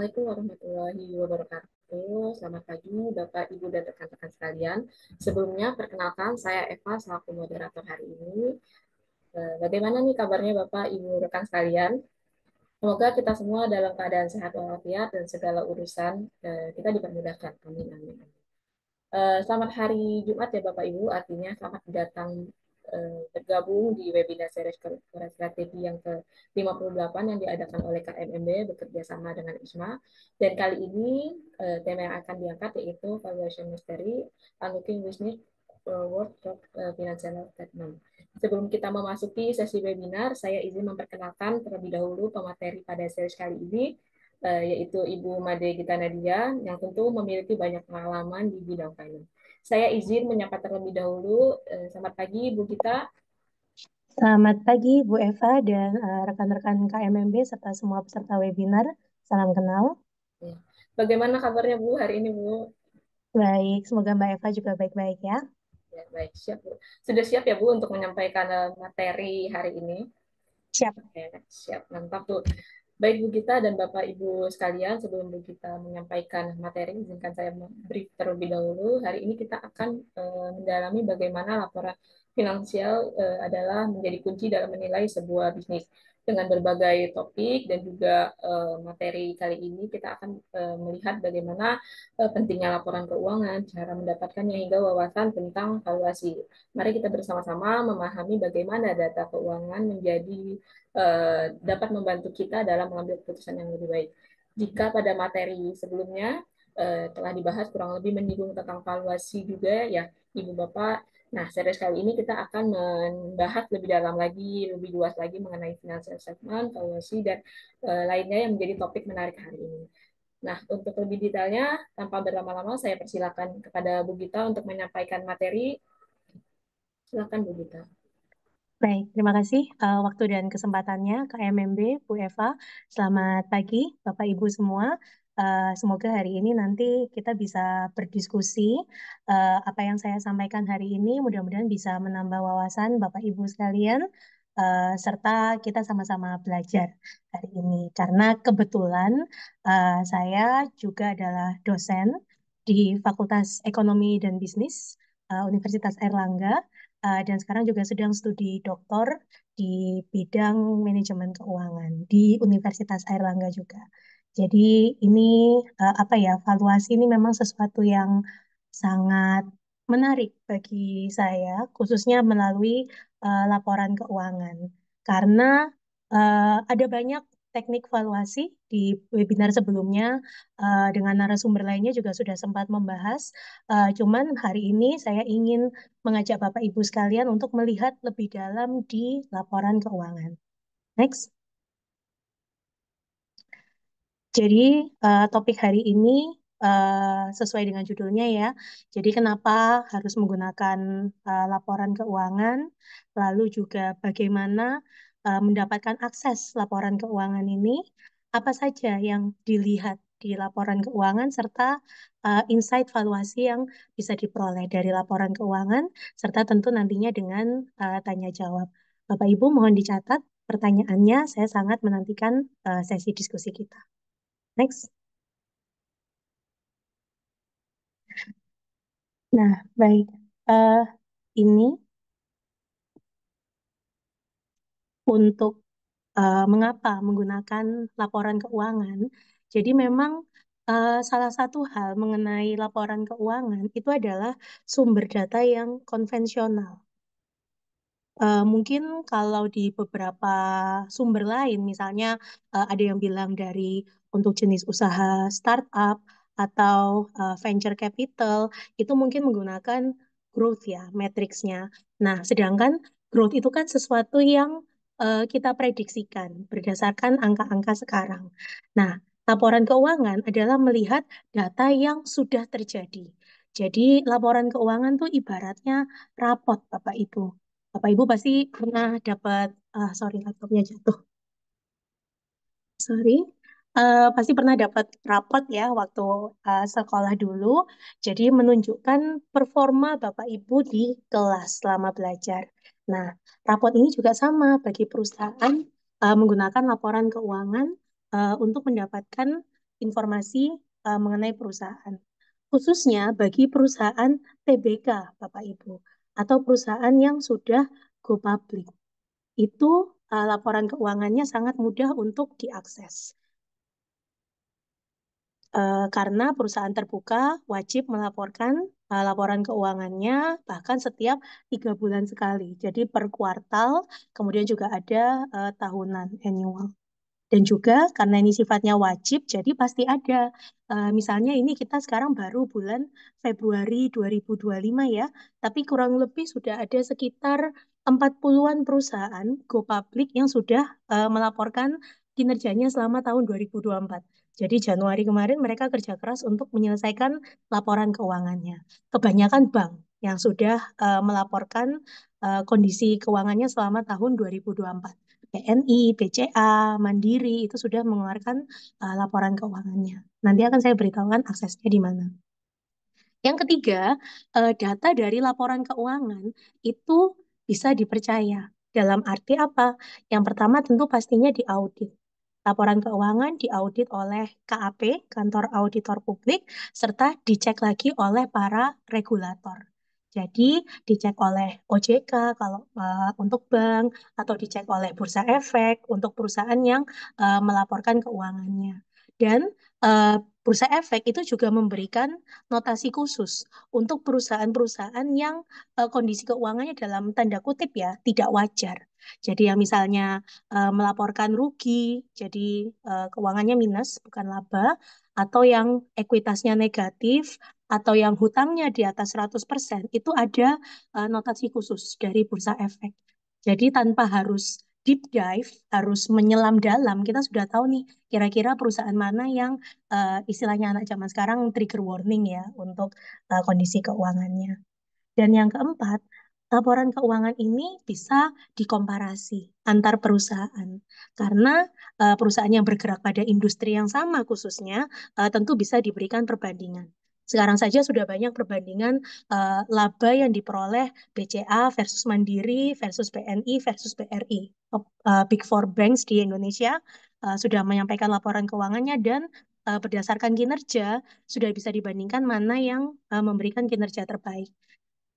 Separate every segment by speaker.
Speaker 1: Assalamualaikum warahmatullahi wabarakatuh. Selamat pagi, Bapak, Ibu, dan rekan-rekan sekalian. Sebelumnya, perkenalkan saya Eva selaku moderator hari ini. Bagaimana nih kabarnya Bapak, Ibu, rekan sekalian? Semoga kita semua dalam keadaan sehat walafiat dan segala urusan kita dipermudahkan. Amin, amin. Selamat hari Jumat ya Bapak Ibu, artinya selamat datang bergabung di webinar series Korporat Strategi yang ke-58 yang diadakan oleh KMMB bekerja sama dengan ISMA. Dan kali ini tema yang akan diangkat yaitu Valuation Mystery, Unlocking Business World of Financial Statement. Sebelum kita memasuki sesi webinar, saya izin memperkenalkan terlebih dahulu pemateri pada series kali ini, yaitu Ibu Made Gita Nadia, yang tentu memiliki banyak pengalaman di bidang finance. Saya izin menyapa terlebih dahulu. Selamat pagi, Bu Gita.
Speaker 2: Selamat pagi Bu Eva dan rekan-rekan KMMB serta semua peserta webinar. Salam kenal.
Speaker 1: Ya. Bagaimana kabarnya Bu hari ini, Bu?
Speaker 2: Baik, semoga Mbak Eva juga baik-baik ya.
Speaker 1: Ya, baik, siap, Bu. Sudah siap ya, Bu, untuk menyampaikan materi hari ini?
Speaker 2: Siap.
Speaker 1: Oke, siap, mantap, Bu. Baik Bu Gita dan Bapak Ibu sekalian, sebelum Bu Gita menyampaikan materi, izinkan saya brief terlebih dahulu. Hari ini kita akan mendalami bagaimana laporan finansial adalah menjadi kunci dalam menilai sebuah bisnis. Dengan berbagai topik dan juga materi kali ini, kita akan melihat bagaimana pentingnya laporan keuangan, cara mendapatkannya hingga wawasan tentang valuasi. Mari kita bersama-sama memahami bagaimana data keuangan menjadi dapat membantu kita dalam mengambil keputusan yang lebih baik. Jika pada materi sebelumnya telah dibahas kurang lebih menyinggung tentang valuasi juga ya Ibu Bapak. Nah, series kali ini kita akan membahas lebih dalam lagi, lebih luas lagi mengenai financial statement, valuasi, dan lainnya yang menjadi topik menarik hari ini. Nah, untuk lebih detailnya, tanpa berlama-lama, saya persilakan kepada Bu Gita untuk menyampaikan materi. Silakan Bu Gita.
Speaker 2: Baik, terima kasih waktu dan kesempatannya KMMB, Bu Eva. Selamat pagi Bapak Ibu semua. Semoga hari ini nanti kita bisa berdiskusi apa yang saya sampaikan hari ini mudah-mudahan bisa menambah wawasan Bapak Ibu sekalian serta kita sama-sama belajar hari ini. Karena kebetulan saya juga adalah dosen di Fakultas Ekonomi dan Bisnis Universitas Airlangga. Dan sekarang juga sedang studi doktor di bidang manajemen keuangan di Universitas Airlangga juga. Jadi ini apa ya, valuasi ini memang sesuatu yang sangat menarik bagi saya, khususnya melalui laporan keuangan. Karena ada banyak teknik valuasi di webinar sebelumnya dengan narasumber lainnya juga sudah sempat membahas. Cuman hari ini saya ingin mengajak Bapak Ibu sekalian untuk melihat lebih dalam di laporan keuangan. Next. Jadi topik hari ini sesuai dengan judulnya ya. Jadi kenapa harus menggunakan laporan keuangan, lalu juga bagaimana mendapatkan akses laporan keuangan ini, apa saja yang dilihat di laporan keuangan serta insight valuasi yang bisa diperoleh dari laporan keuangan, serta tentu nantinya dengan tanya jawab. Bapak Ibu mohon dicatat pertanyaannya, saya sangat menantikan sesi diskusi kita. Next. Nah, baik. Eh, ini untuk mengapa menggunakan laporan keuangan. Jadi memang salah satu hal mengenai laporan keuangan itu adalah sumber data yang konvensional. Mungkin kalau di beberapa sumber lain, misalnya ada yang bilang dari untuk jenis usaha startup atau venture capital, itu mungkin menggunakan growth ya, matriksnya. Nah, sedangkan growth itu kan sesuatu yang kita prediksikan berdasarkan angka-angka sekarang. Nah, laporan keuangan adalah melihat data yang sudah terjadi. Jadi, laporan keuangan tuh ibaratnya rapot, Bapak Ibu. Bapak Ibu pasti pernah dapat, sorry laptopnya jatuh, sorry. Pasti pernah dapat rapot ya waktu sekolah dulu. Jadi menunjukkan performa Bapak Ibu di kelas selama belajar. Nah, rapot ini juga sama bagi perusahaan menggunakan laporan keuangan untuk mendapatkan informasi mengenai perusahaan. Khususnya bagi perusahaan TBK, Bapak Ibu, atau perusahaan yang sudah go public. Itu laporan keuangannya sangat mudah untuk diakses. Karena perusahaan terbuka wajib melaporkan laporan keuangannya bahkan setiap 3 bulan sekali. Jadi per kuartal, kemudian juga ada tahunan annual. Dan juga karena ini sifatnya wajib, jadi pasti ada. Misalnya ini kita sekarang baru bulan Februari 2025 ya, tapi kurang lebih sudah ada sekitar 40-an perusahaan go public yang sudah melaporkan kinerjanya selama tahun 2024. Jadi Januari kemarin mereka kerja keras untuk menyelesaikan laporan keuangannya. Kebanyakan bank yang sudah melaporkan kondisi keuangannya selama tahun 2024. BNI, BCA, Mandiri itu sudah mengeluarkan laporan keuangannya. Nanti akan saya beritahukan aksesnya di mana. Yang ketiga, data dari laporan keuangan itu bisa dipercaya. Dalam arti apa? Yang pertama tentu pastinya diaudit. Laporan keuangan diaudit oleh KAP, Kantor Auditor Publik, serta dicek lagi oleh para regulator. Jadi dicek oleh OJK kalau untuk bank, atau dicek oleh Bursa Efek untuk perusahaan yang melaporkan keuangannya. Dan uh, Bursa Efek itu juga memberikan notasi khusus untuk perusahaan-perusahaan yang kondisi keuangannya dalam tanda kutip ya tidak wajar. Jadi yang misalnya melaporkan rugi, jadi keuangannya minus bukan laba, atau yang ekuitasnya negatif, atau yang hutangnya di atas 100%, itu ada notasi khusus dari Bursa Efek. Jadi tanpa harus deep dive, harus menyelam dalam, kita sudah tahu nih kira-kira perusahaan mana yang istilahnya anak zaman sekarang trigger warning ya untuk kondisi keuangannya. Dan yang keempat, laporan keuangan ini bisa dikomparasi antar perusahaan. Karena perusahaan yang bergerak pada industri yang sama khususnya tentu bisa diberikan perbandingan. Sekarang saja sudah banyak perbandingan laba yang diperoleh BCA versus Mandiri versus BNI versus BRI. Big Four Banks di Indonesia sudah menyampaikan laporan keuangannya dan berdasarkan kinerja sudah bisa dibandingkan mana yang memberikan kinerja terbaik.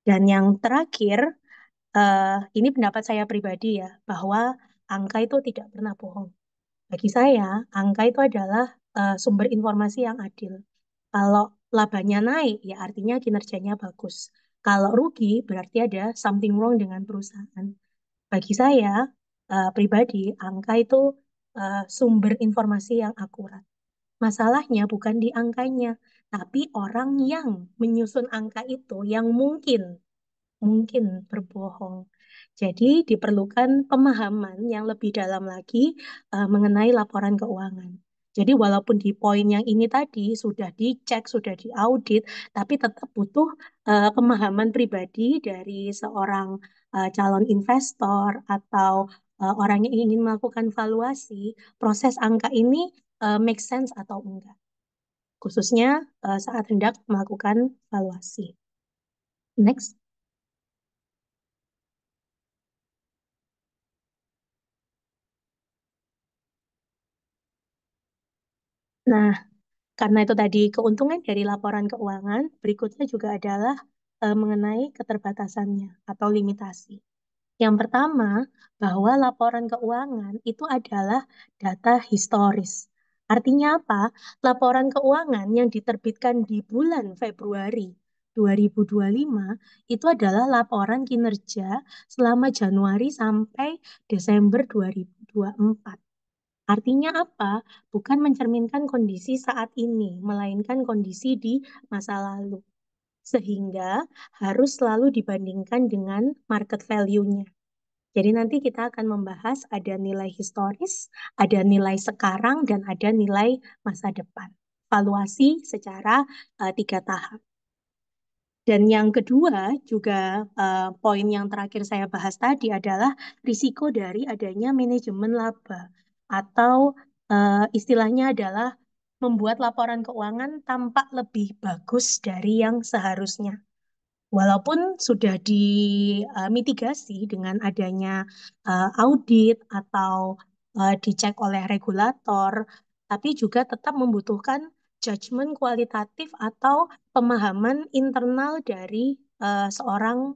Speaker 2: Dan yang terakhir, ini pendapat saya pribadi ya, bahwa angka itu tidak pernah bohong. Bagi saya, angka itu adalah sumber informasi yang adil. Kalau labanya naik, ya artinya kinerjanya bagus. Kalau rugi, berarti ada something wrong dengan perusahaan. Bagi saya, pribadi, angka itu sumber informasi yang akurat. Masalahnya bukan di angkanya, tapi orang yang menyusun angka itu yang mungkin berbohong. Jadi diperlukan pemahaman yang lebih dalam lagi mengenai laporan keuangan. Jadi walaupun di poin yang ini tadi sudah dicek, sudah diaudit, tapi tetap butuh pemahaman pribadi dari seorang calon investor atau orang yang ingin melakukan valuasi, proses angka ini make sense atau enggak. Khususnya saat hendak melakukan valuasi. Next. Nah, karena itu tadi keuntungan dari laporan keuangan, berikutnya juga adalah mengenai keterbatasannya atau limitasi. Yang pertama, bahwa laporan keuangan itu adalah data historis. Artinya apa? Laporan keuangan yang diterbitkan di bulan Februari 2025 itu adalah laporan kinerja selama Januari sampai Desember 2024. Artinya apa? Bukan mencerminkan kondisi saat ini, melainkan kondisi di masa lalu. Sehingga harus selalu dibandingkan dengan market value-nya. Jadi nanti kita akan membahas ada nilai historis, ada nilai sekarang, dan ada nilai masa depan. Valuasi secara 3 tahap. Dan yang kedua, juga poin yang terakhir saya bahas tadi adalah risiko dari adanya manajemen laba atau istilahnya adalah membuat laporan keuangan tampak lebih bagus dari yang seharusnya. Walaupun sudah dimitigasi dengan adanya audit atau dicek oleh regulator, tapi juga tetap membutuhkan judgement kualitatif atau pemahaman internal dari seorang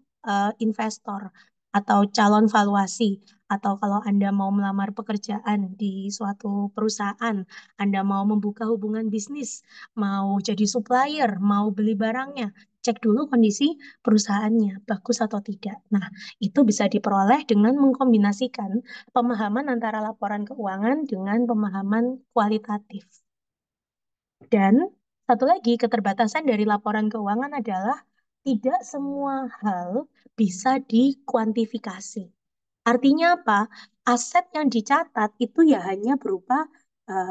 Speaker 2: investor atau calon valuasi. Atau kalau Anda mau melamar pekerjaan di suatu perusahaan, Anda mau membuka hubungan bisnis, mau jadi supplier, mau beli barangnya, cek dulu kondisi perusahaannya, bagus atau tidak. Nah, itu bisa diperoleh dengan mengkombinasikan pemahaman antara laporan keuangan dengan pemahaman kualitatif. Dan satu lagi, keterbatasan dari laporan keuangan adalah tidak semua hal bisa dikuantifikasi. Artinya apa? Aset yang dicatat itu ya hanya berupa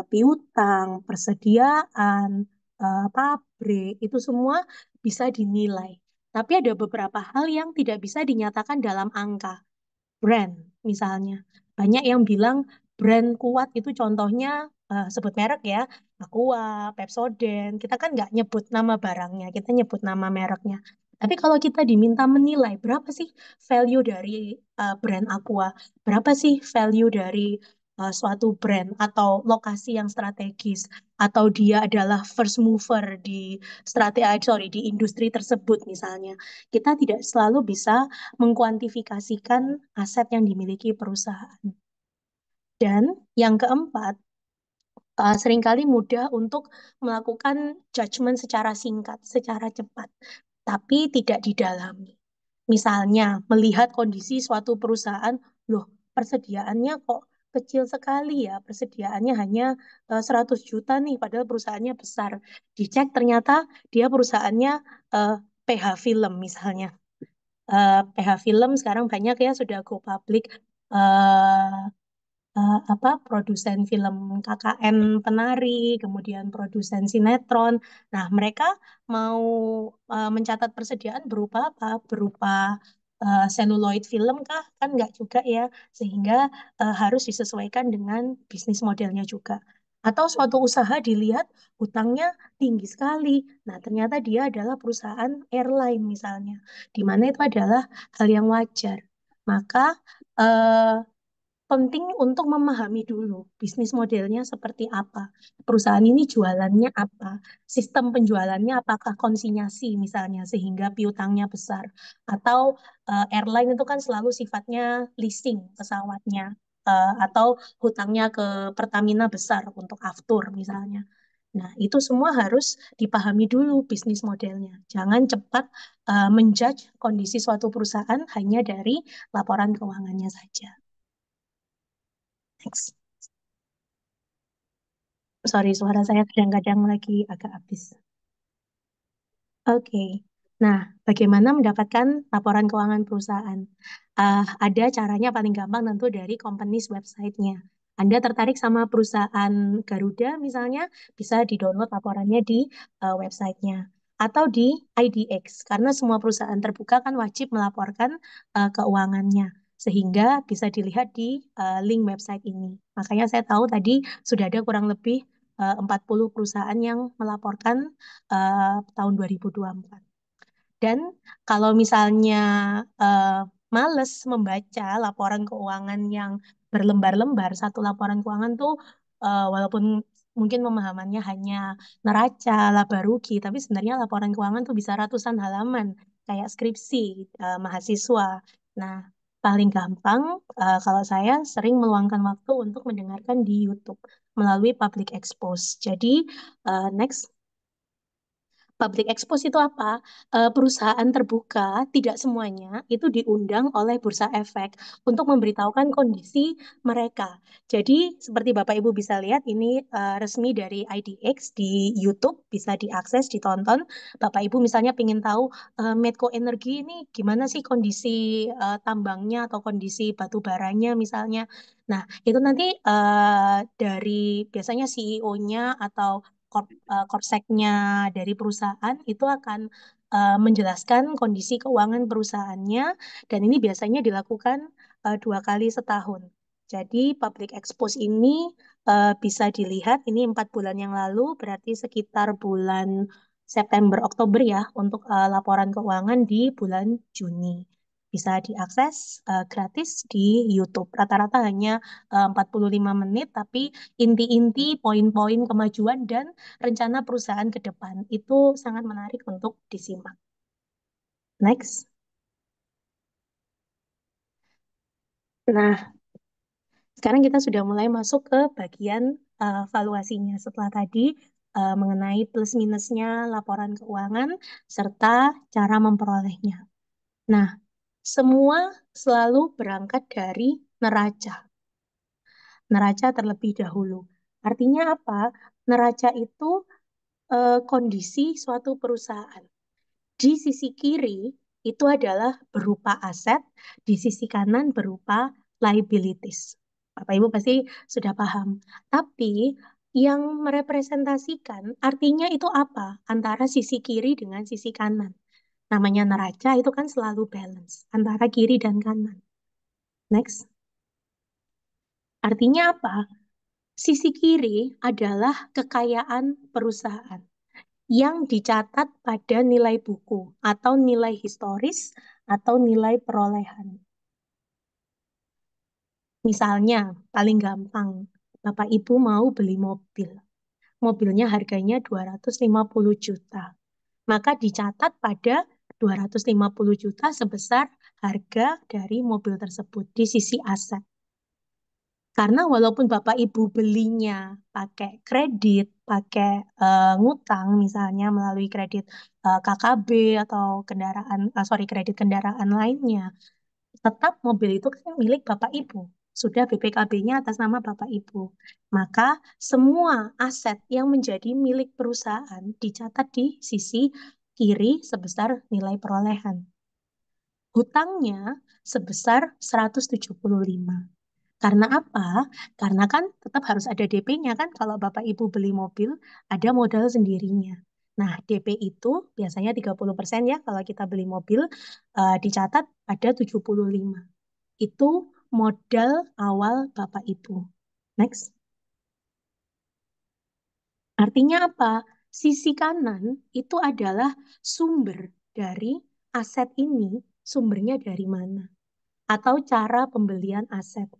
Speaker 2: piutang, persediaan, pabrik, itu semua bisa dinilai. Tapi ada beberapa hal yang tidak bisa dinyatakan dalam angka. Brand, misalnya. Banyak yang bilang brand kuat itu contohnya, sebut merek ya, Aqua, Pepsodent. Kita kan nggak nyebut nama barangnya, kita nyebut nama mereknya. Tapi kalau kita diminta menilai berapa sih value dari brand Aqua, berapa sih value dari suatu brand atau lokasi yang strategis, atau dia adalah first mover di di industri tersebut misalnya, kita tidak selalu bisa mengkuantifikasikan aset yang dimiliki perusahaan. Dan yang keempat, seringkali mudah untuk melakukan judgement secara singkat, secara cepat, tapi tidak didalami. Misalnya, melihat kondisi suatu perusahaan, loh, persediaannya kok kecil sekali ya, persediaannya hanya 100 juta nih, padahal perusahaannya besar. Dicek ternyata dia perusahaannya PH Film misalnya. PH Film sekarang banyak ya sudah go public, eh, apa produsen film KKN penari, kemudian produsen sinetron. Nah, mereka mau mencatat persediaan berupa apa? Berupa seluloid film kah? Kan nggak juga ya, sehingga harus disesuaikan dengan bisnis modelnya juga. Atau suatu usaha dilihat hutangnya tinggi sekali. Nah, ternyata dia adalah perusahaan airline misalnya, di mana itu adalah hal yang wajar. Maka eh, penting untuk memahami dulu bisnis modelnya seperti apa. Perusahaan ini jualannya apa? Sistem penjualannya apakah konsinyasi misalnya sehingga piutangnya besar? Atau airline itu kan selalu sifatnya leasing pesawatnya, atau hutangnya ke Pertamina besar untuk aftur misalnya. Nah, itu semua harus dipahami dulu bisnis modelnya. Jangan cepat menjudge kondisi suatu perusahaan hanya dari laporan keuangannya saja. Next. Sorry, suara saya kadang-kadang lagi agak habis. Oke. Nah, bagaimana mendapatkan laporan keuangan perusahaan? Ada caranya paling gampang tentu dari companies website-nya. Anda tertarik sama perusahaan Garuda misalnya, bisa di-download laporannya di website-nya. Atau di IDX, karena semua perusahaan terbuka kan wajib melaporkan keuangannya. Sehingga bisa dilihat di link website ini. Makanya saya tahu tadi sudah ada kurang lebih 40 perusahaan yang melaporkan tahun 2024. Dan kalau misalnya males membaca laporan keuangan yang berlembar-lembar, satu laporan keuangan tuh walaupun mungkin pemahamannya hanya neraca, laba rugi, tapi sebenarnya laporan keuangan tuh bisa ratusan halaman, kayak skripsi mahasiswa. Nah, paling gampang kalau saya sering meluangkan waktu untuk mendengarkan di YouTube melalui public expose. Jadi, next. Public expose itu apa? Perusahaan terbuka, tidak semuanya itu diundang oleh Bursa Efek untuk memberitahukan kondisi mereka. Jadi, seperti Bapak Ibu bisa lihat, ini resmi dari IDX di YouTube, bisa diakses, ditonton. Bapak Ibu misalnya ingin tahu Medco Energi ini gimana sih kondisi tambangnya atau kondisi batu baranya misalnya. Nah, itu nanti dari biasanya CEO-nya atau korseknya dari perusahaan itu akan menjelaskan kondisi keuangan perusahaannya, dan ini biasanya dilakukan 2 kali setahun. Jadi public expose ini bisa dilihat, ini 4 bulan yang lalu, berarti sekitar bulan September Oktober ya untuk laporan keuangan di bulan Juni. Bisa diakses gratis di YouTube. Rata-rata hanya 45 menit, tapi inti-inti poin-poin kemajuan dan rencana perusahaan ke depan itu sangat menarik untuk disimak. Next. Nah, sekarang kita sudah mulai masuk ke bagian valuasinya. Setelah tadi mengenai plus minusnya laporan keuangan serta cara memperolehnya. Nah, semua selalu berangkat dari neraca. Neraca terlebih dahulu. Artinya apa? Neraca itu kondisi suatu perusahaan. Di sisi kiri itu adalah berupa aset, di sisi kanan berupa liabilities. Bapak Ibu pasti sudah paham. Tapi yang merepresentasikan artinya itu apa? Antara sisi kiri dengan sisi kanan. Namanya neraca itu kan selalu balance antara kiri dan kanan. Next. Artinya apa? Sisi kiri adalah kekayaan perusahaan yang dicatat pada nilai buku atau nilai historis atau nilai perolehan. Misalnya, paling gampang, Bapak Ibu mau beli mobil. Mobilnya harganya 250 juta. Maka dicatat pada 250 juta sebesar harga dari mobil tersebut di sisi aset. Karena walaupun Bapak Ibu belinya pakai kredit, pakai ngutang misalnya melalui kredit KKB atau kredit kendaraan lainnya, tetap mobil itu kan milik Bapak Ibu. Sudah BPKB-nya atas nama Bapak Ibu. Maka semua aset yang menjadi milik perusahaan dicatat di sisi kiri sebesar nilai perolehan. Hutangnya sebesar 175. Karena apa? Karena kan tetap harus ada DP-nya kan kalau Bapak Ibu beli mobil ada modal sendirinya. Nah, DP itu biasanya 30% ya kalau kita beli mobil dicatat ada 75. Itu modal awal Bapak Ibu. Next. Artinya apa? Sisi kanan itu adalah sumber dari aset ini, sumbernya dari mana? Atau cara pembelian aset.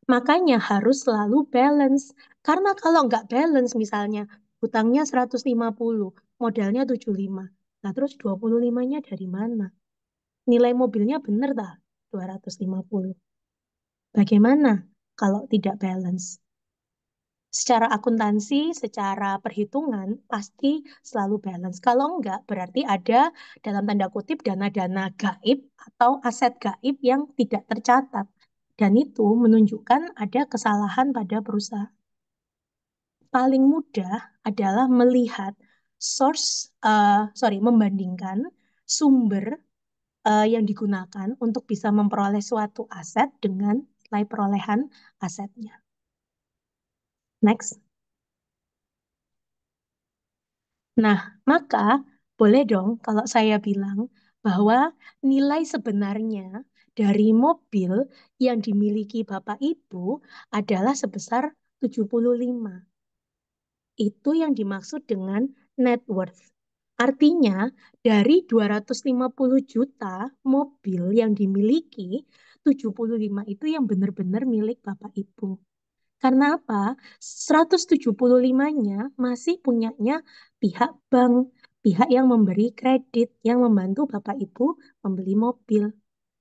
Speaker 2: Makanya harus selalu balance. Karena kalau nggak balance misalnya, hutangnya 150, modalnya 75. Nah terus 25-nya dari mana? Nilai mobilnya benar tak? 250. Bagaimana kalau tidak balance? Secara akuntansi, secara perhitungan, pasti selalu balance. Kalau enggak, berarti ada dalam tanda kutip dana-dana gaib atau aset gaib yang tidak tercatat. Dan itu menunjukkan ada kesalahan pada perusahaan. Paling mudah adalah melihat membandingkan sumber yang digunakan untuk bisa memperoleh suatu aset dengan nilai perolehan asetnya. Next. Nah, maka boleh dong kalau saya bilang bahwa nilai sebenarnya dari mobil yang dimiliki Bapak Ibu adalah sebesar 75. Itu yang dimaksud dengan net worth. Artinya, dari 250 juta mobil yang dimiliki, 75 itu yang benar-benar milik Bapak Ibu. Karena apa? 175-nya masih punyanya pihak bank, pihak yang memberi kredit, yang membantu Bapak Ibu membeli mobil.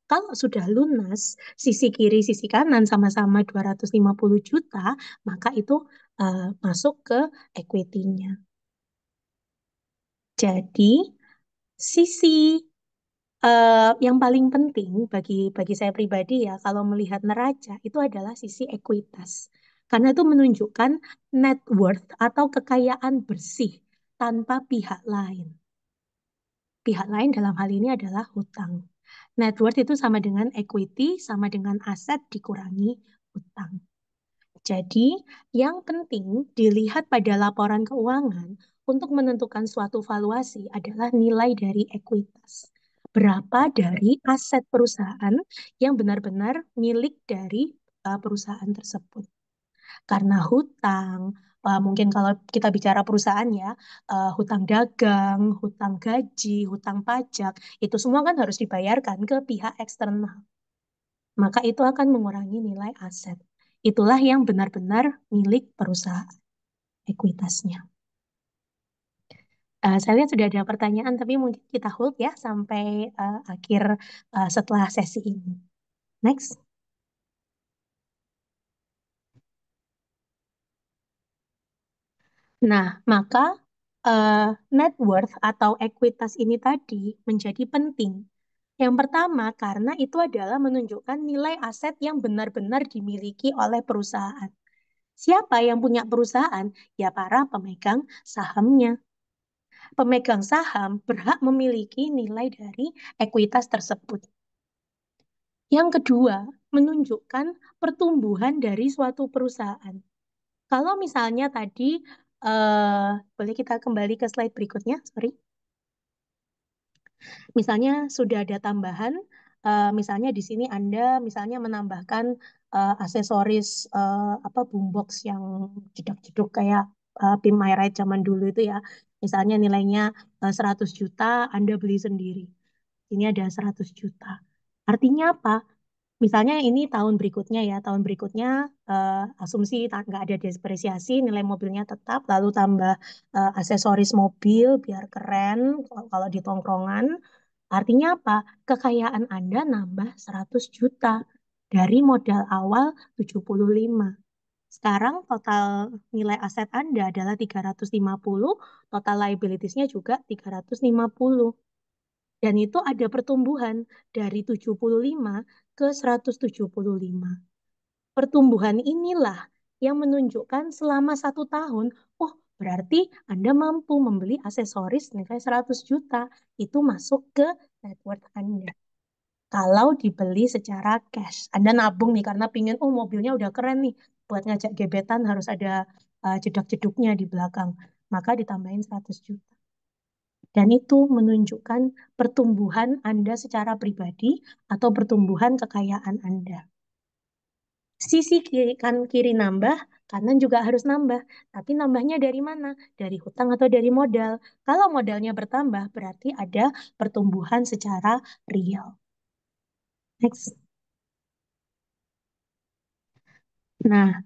Speaker 2: Kalau sudah lunas, sisi kiri, sisi kanan sama-sama 250 juta, maka itu masuk ke equity-nya. Jadi, sisi yang paling penting bagi saya pribadi ya, kalau melihat neraca itu adalah sisi ekuitas. Karena itu menunjukkan net worth atau kekayaan bersih tanpa pihak lain. Pihak lain dalam hal ini adalah hutang. Net worth itu sama dengan equity, sama dengan aset dikurangi hutang. Jadi, yang penting dilihat pada laporan keuangan untuk menentukan suatu valuasi adalah nilai dari ekuitas. Berapa dari aset perusahaan yang benar-benar milik dari perusahaan tersebut. Karena hutang, Mungkin kalau kita bicara perusahaan ya, hutang dagang, hutang gaji, hutang pajak, itu semua kan harus dibayarkan ke pihak eksternal. Maka itu akan mengurangi nilai aset. Itulah yang benar-benar milik perusahaan, ekuitasnya. Saya lihat sudah ada pertanyaan, tapi mungkin kita hold ya sampai akhir setelah sesi ini. Next. Nah, maka eh, net worth atau ekuitas ini tadi menjadi penting. Yang pertama, karena itu adalah menunjukkan nilai aset yang benar-benar dimiliki oleh perusahaan. Siapa yang punya perusahaan? Ya, para pemegang sahamnya. Pemegang saham berhak memiliki nilai dari ekuitas tersebut. Yang kedua, menunjukkan pertumbuhan dari suatu perusahaan. Kalau misalnya tadi, boleh kita kembali ke slide berikutnya, sorry. Misalnya sudah ada tambahan, misalnya di sini Anda misalnya menambahkan aksesoris apa boombox yang jeduk-jeduk kayak Pin My Ride zaman dulu itu ya. Misalnya nilainya 100 juta, Anda beli sendiri. Ini ada 100 juta. Artinya apa? Misalnya ini tahun berikutnya ya, tahun berikutnya asumsi nggak ada depresiasi, nilai mobilnya tetap, lalu tambah aksesoris mobil biar keren kalau di tongkrongan. Artinya apa? Kekayaan Anda nambah 100 juta dari modal awal 75. Sekarang total nilai aset Anda adalah 350, total liabilities-nya juga 350. Dan itu ada pertumbuhan dari 75 ke 175. Pertumbuhan inilah yang menunjukkan selama 1 tahun, oh berarti Anda mampu membeli aksesoris nilai 100 juta. Itu masuk ke net worth Anda. Kalau dibeli secara cash, Anda nabung nih karena pingin, oh mobilnya udah keren nih, buat ngajak gebetan harus ada jedak-jeduknya di belakang. Maka ditambahin 100 juta. Dan itu menunjukkan pertumbuhan Anda secara pribadi atau pertumbuhan kekayaan Anda. Sisi kiri, kan kiri nambah, kanan juga harus nambah. Tapi nambahnya dari mana? Dari hutang atau dari modal? Kalau modalnya bertambah, berarti ada pertumbuhan secara real. Next. Nah,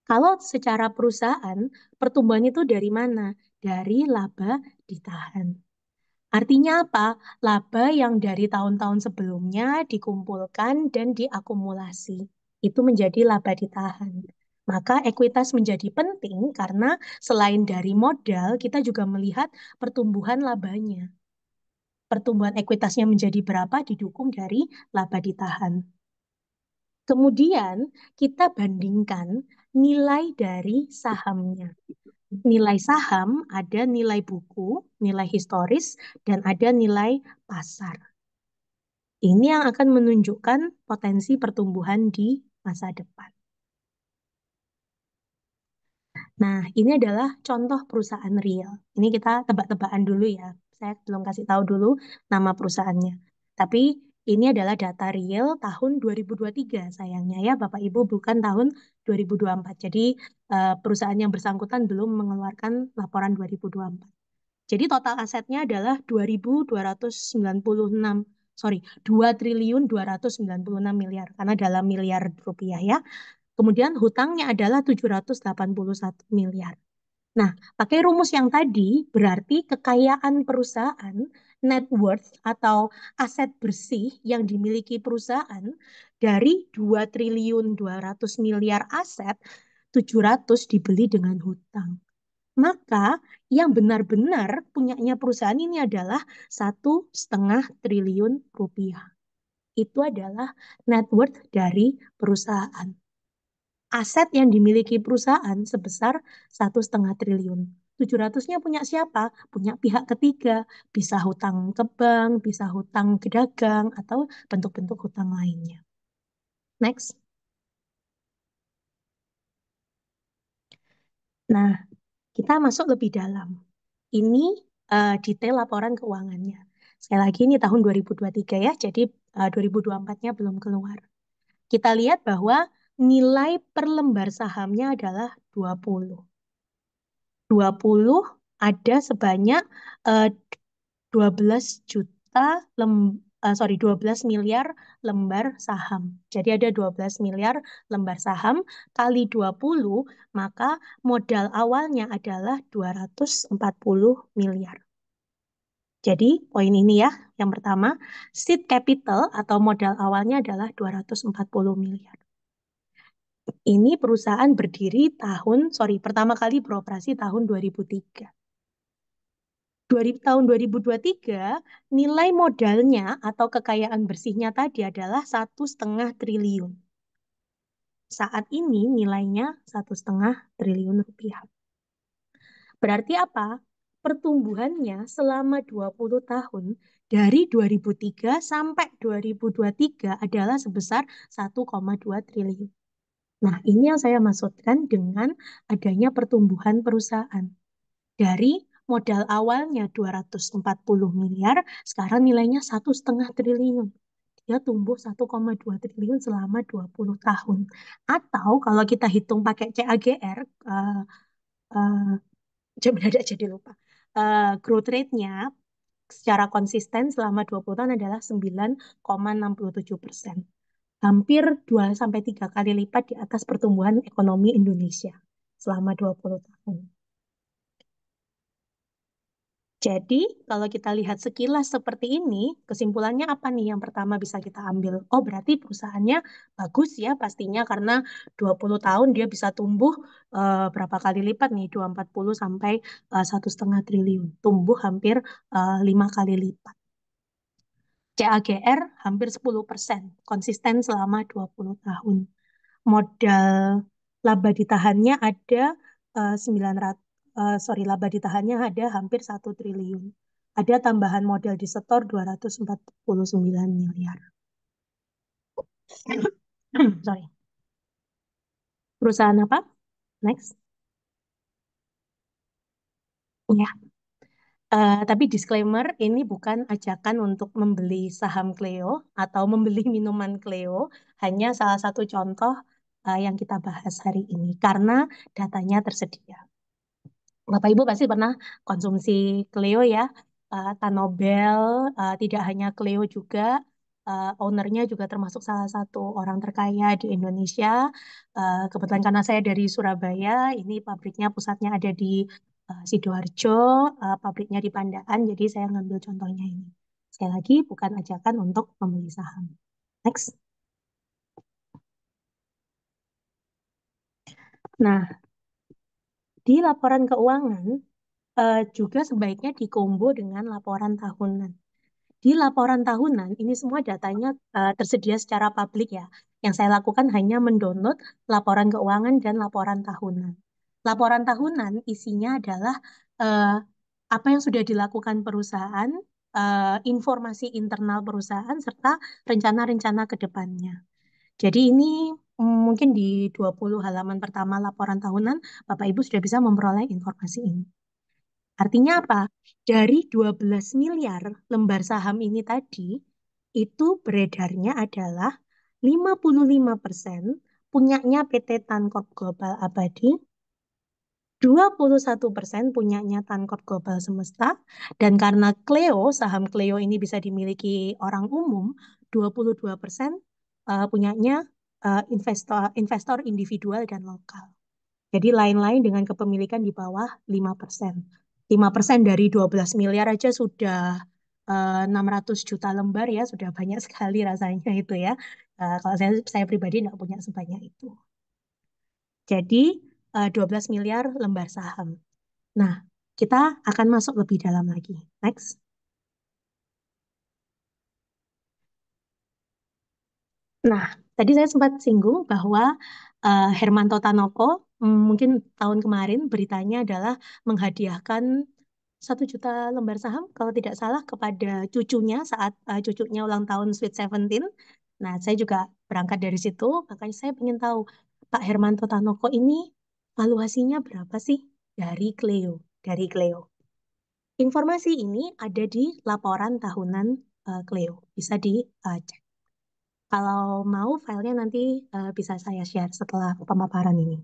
Speaker 2: kalau secara perusahaan, pertumbuhan itu dari mana? Dari laba ditahan. Artinya apa? Laba yang dari tahun-tahun sebelumnya dikumpulkan dan diakumulasi. Itu menjadi laba ditahan. Maka ekuitas menjadi penting karena selain dari modal, kita juga melihat pertumbuhan labanya. Pertumbuhan ekuitasnya menjadi berapa didukung dari laba ditahan. Kemudian kita bandingkan nilai dari sahamnya. Nilai saham ada nilai buku, nilai historis, dan ada nilai pasar. Ini yang akan menunjukkan potensi pertumbuhan di masa depan. Nah, ini adalah contoh perusahaan real. Ini kita tebak-tebakan dulu ya. Saya belum kasih tahu dulu nama perusahaannya. Tapi ini adalah data real tahun 2023 sayangnya ya Bapak Ibu, bukan tahun 2024. Jadi perusahaan yang bersangkutan belum mengeluarkan laporan 2024. Jadi total asetnya adalah 2.296, sorry, 2.296 miliar karena dalam miliar rupiah ya. Kemudian hutangnya adalah 781 miliar. Nah, pakai rumus yang tadi berarti kekayaan perusahaan, net worth atau aset bersih yang dimiliki perusahaan dari 2.200 miliar aset, 700 dibeli dengan hutang. Maka yang benar-benar punyanya perusahaan ini adalah 1,5 triliun rupiah. Itu adalah net worth dari perusahaan. Aset yang dimiliki perusahaan sebesar 1,5 triliun. 700-nya punya siapa? Punya pihak ketiga. Bisa hutang ke bank, bisa hutang ke dagang, atau bentuk-bentuk hutang lainnya. Next. Nah, kita masuk lebih dalam. Ini detail laporan keuangannya. Sekali lagi ini tahun 2023 ya, jadi 2024-nya belum keluar. Kita lihat bahwa nilai per lembar sahamnya adalah 20. 20 ada sebanyak eh, 12 juta sorry 12 miliar lembar saham. Jadi ada 12 miliar lembar saham kali 20, maka modal awalnya adalah 240 miliar. Jadi poin ini ya, yang pertama, seed capital atau modal awalnya adalah 240 miliar. Ini perusahaan berdiri pertama kali beroperasi tahun 2003. Tahun 2023, nilai modalnya atau kekayaan bersihnya tadi adalah 1,5 triliun. Saat ini nilainya 1,5 triliun rupiah. Berarti apa? Pertumbuhannya selama 20 tahun dari 2003 sampai 2023 adalah sebesar 1,2 triliun. Nah, ini yang saya maksudkan dengan adanya pertumbuhan perusahaan. Dari modal awalnya 240 miliar, sekarang nilainya 1,5 triliun. Dia tumbuh 1,2 triliun selama 20 tahun. Atau kalau kita hitung pakai CAGR, mendadak jadi lupa. Growth rate-nya secara konsisten selama 20 tahun adalah 9,67%. Hampir 2 sampai 3 kali lipat di atas pertumbuhan ekonomi Indonesia selama 20 tahun. Jadi, kalau kita lihat sekilas seperti ini, kesimpulannya apa nih yang pertama bisa kita ambil? Oh, berarti perusahaannya bagus ya pastinya karena 20 tahun dia bisa tumbuh berapa kali lipat nih? 240 sampai 1,5 triliun. Tumbuh hampir 5 kali lipat. CAGR hampir 10%, konsisten selama 20 tahun. Modal laba ditahannya ada 900 laba ditahannya ada hampir 1 triliun. Ada tambahan modal disetor 249 miliar. Sorry. Perusahaan apa? Next. Ya. Tapi disclaimer, ini bukan ajakan untuk membeli saham Cleo atau membeli minuman Cleo. Hanya salah satu contoh yang kita bahas hari ini karena datanya tersedia. Bapak Ibu pasti pernah konsumsi Cleo ya, Tanobel, tidak hanya Cleo juga, ownernya juga termasuk salah satu orang terkaya di Indonesia. Kebetulan karena saya dari Surabaya, ini pabriknya pusatnya ada di Sidoarjo, pabriknya di Pandaan, jadi saya ngambil contohnya ini. Sekali lagi, bukan ajakan untuk membeli saham. Next. Nah, di laporan keuangan juga sebaiknya dikombo dengan laporan tahunan. Di laporan tahunan, ini semua datanya tersedia secara publik ya. Yang saya lakukan hanya mendownload laporan keuangan dan laporan tahunan. Laporan tahunan isinya adalah eh, apa yang sudah dilakukan perusahaan, informasi internal perusahaan, serta rencana-rencana ke depannya. Jadi ini mungkin di 20 halaman pertama laporan tahunan, Bapak Ibu sudah bisa memperoleh informasi ini. Artinya apa? Dari 12 miliar lembar saham ini tadi, itu beredarnya adalah 55% punyanya PT Tankor Global Abadi, 21% punyanya Tankor Global Semesta, dan karena Cleo, saham Cleo ini bisa dimiliki orang umum, 22% punyanya investor investor individual dan lokal. Jadi lain-lain dengan kepemilikan di bawah 5%. 5% dari 12 miliar aja sudah 600 juta lembar ya, sudah banyak sekali rasanya itu ya. Kalau saya pribadi nggak punya sebanyak itu. Jadi 12 miliar lembar saham. Nah, kita akan masuk lebih dalam lagi. Next. Nah, tadi saya sempat singgung bahwa Hermanto Tanoko mungkin tahun kemarin beritanya adalah menghadiahkan 1 juta lembar saham kalau tidak salah kepada cucunya saat cucunya ulang tahun Sweet Seventeen. Nah, saya juga berangkat dari situ, makanya saya ingin tahu Pak Hermanto Tanoko ini valuasinya berapa sih dari Cleo, dari Cleo. Informasi ini ada di laporan tahunan Cleo, bisa dicek. Kalau mau filenya nanti bisa saya share setelah pemaparan ini.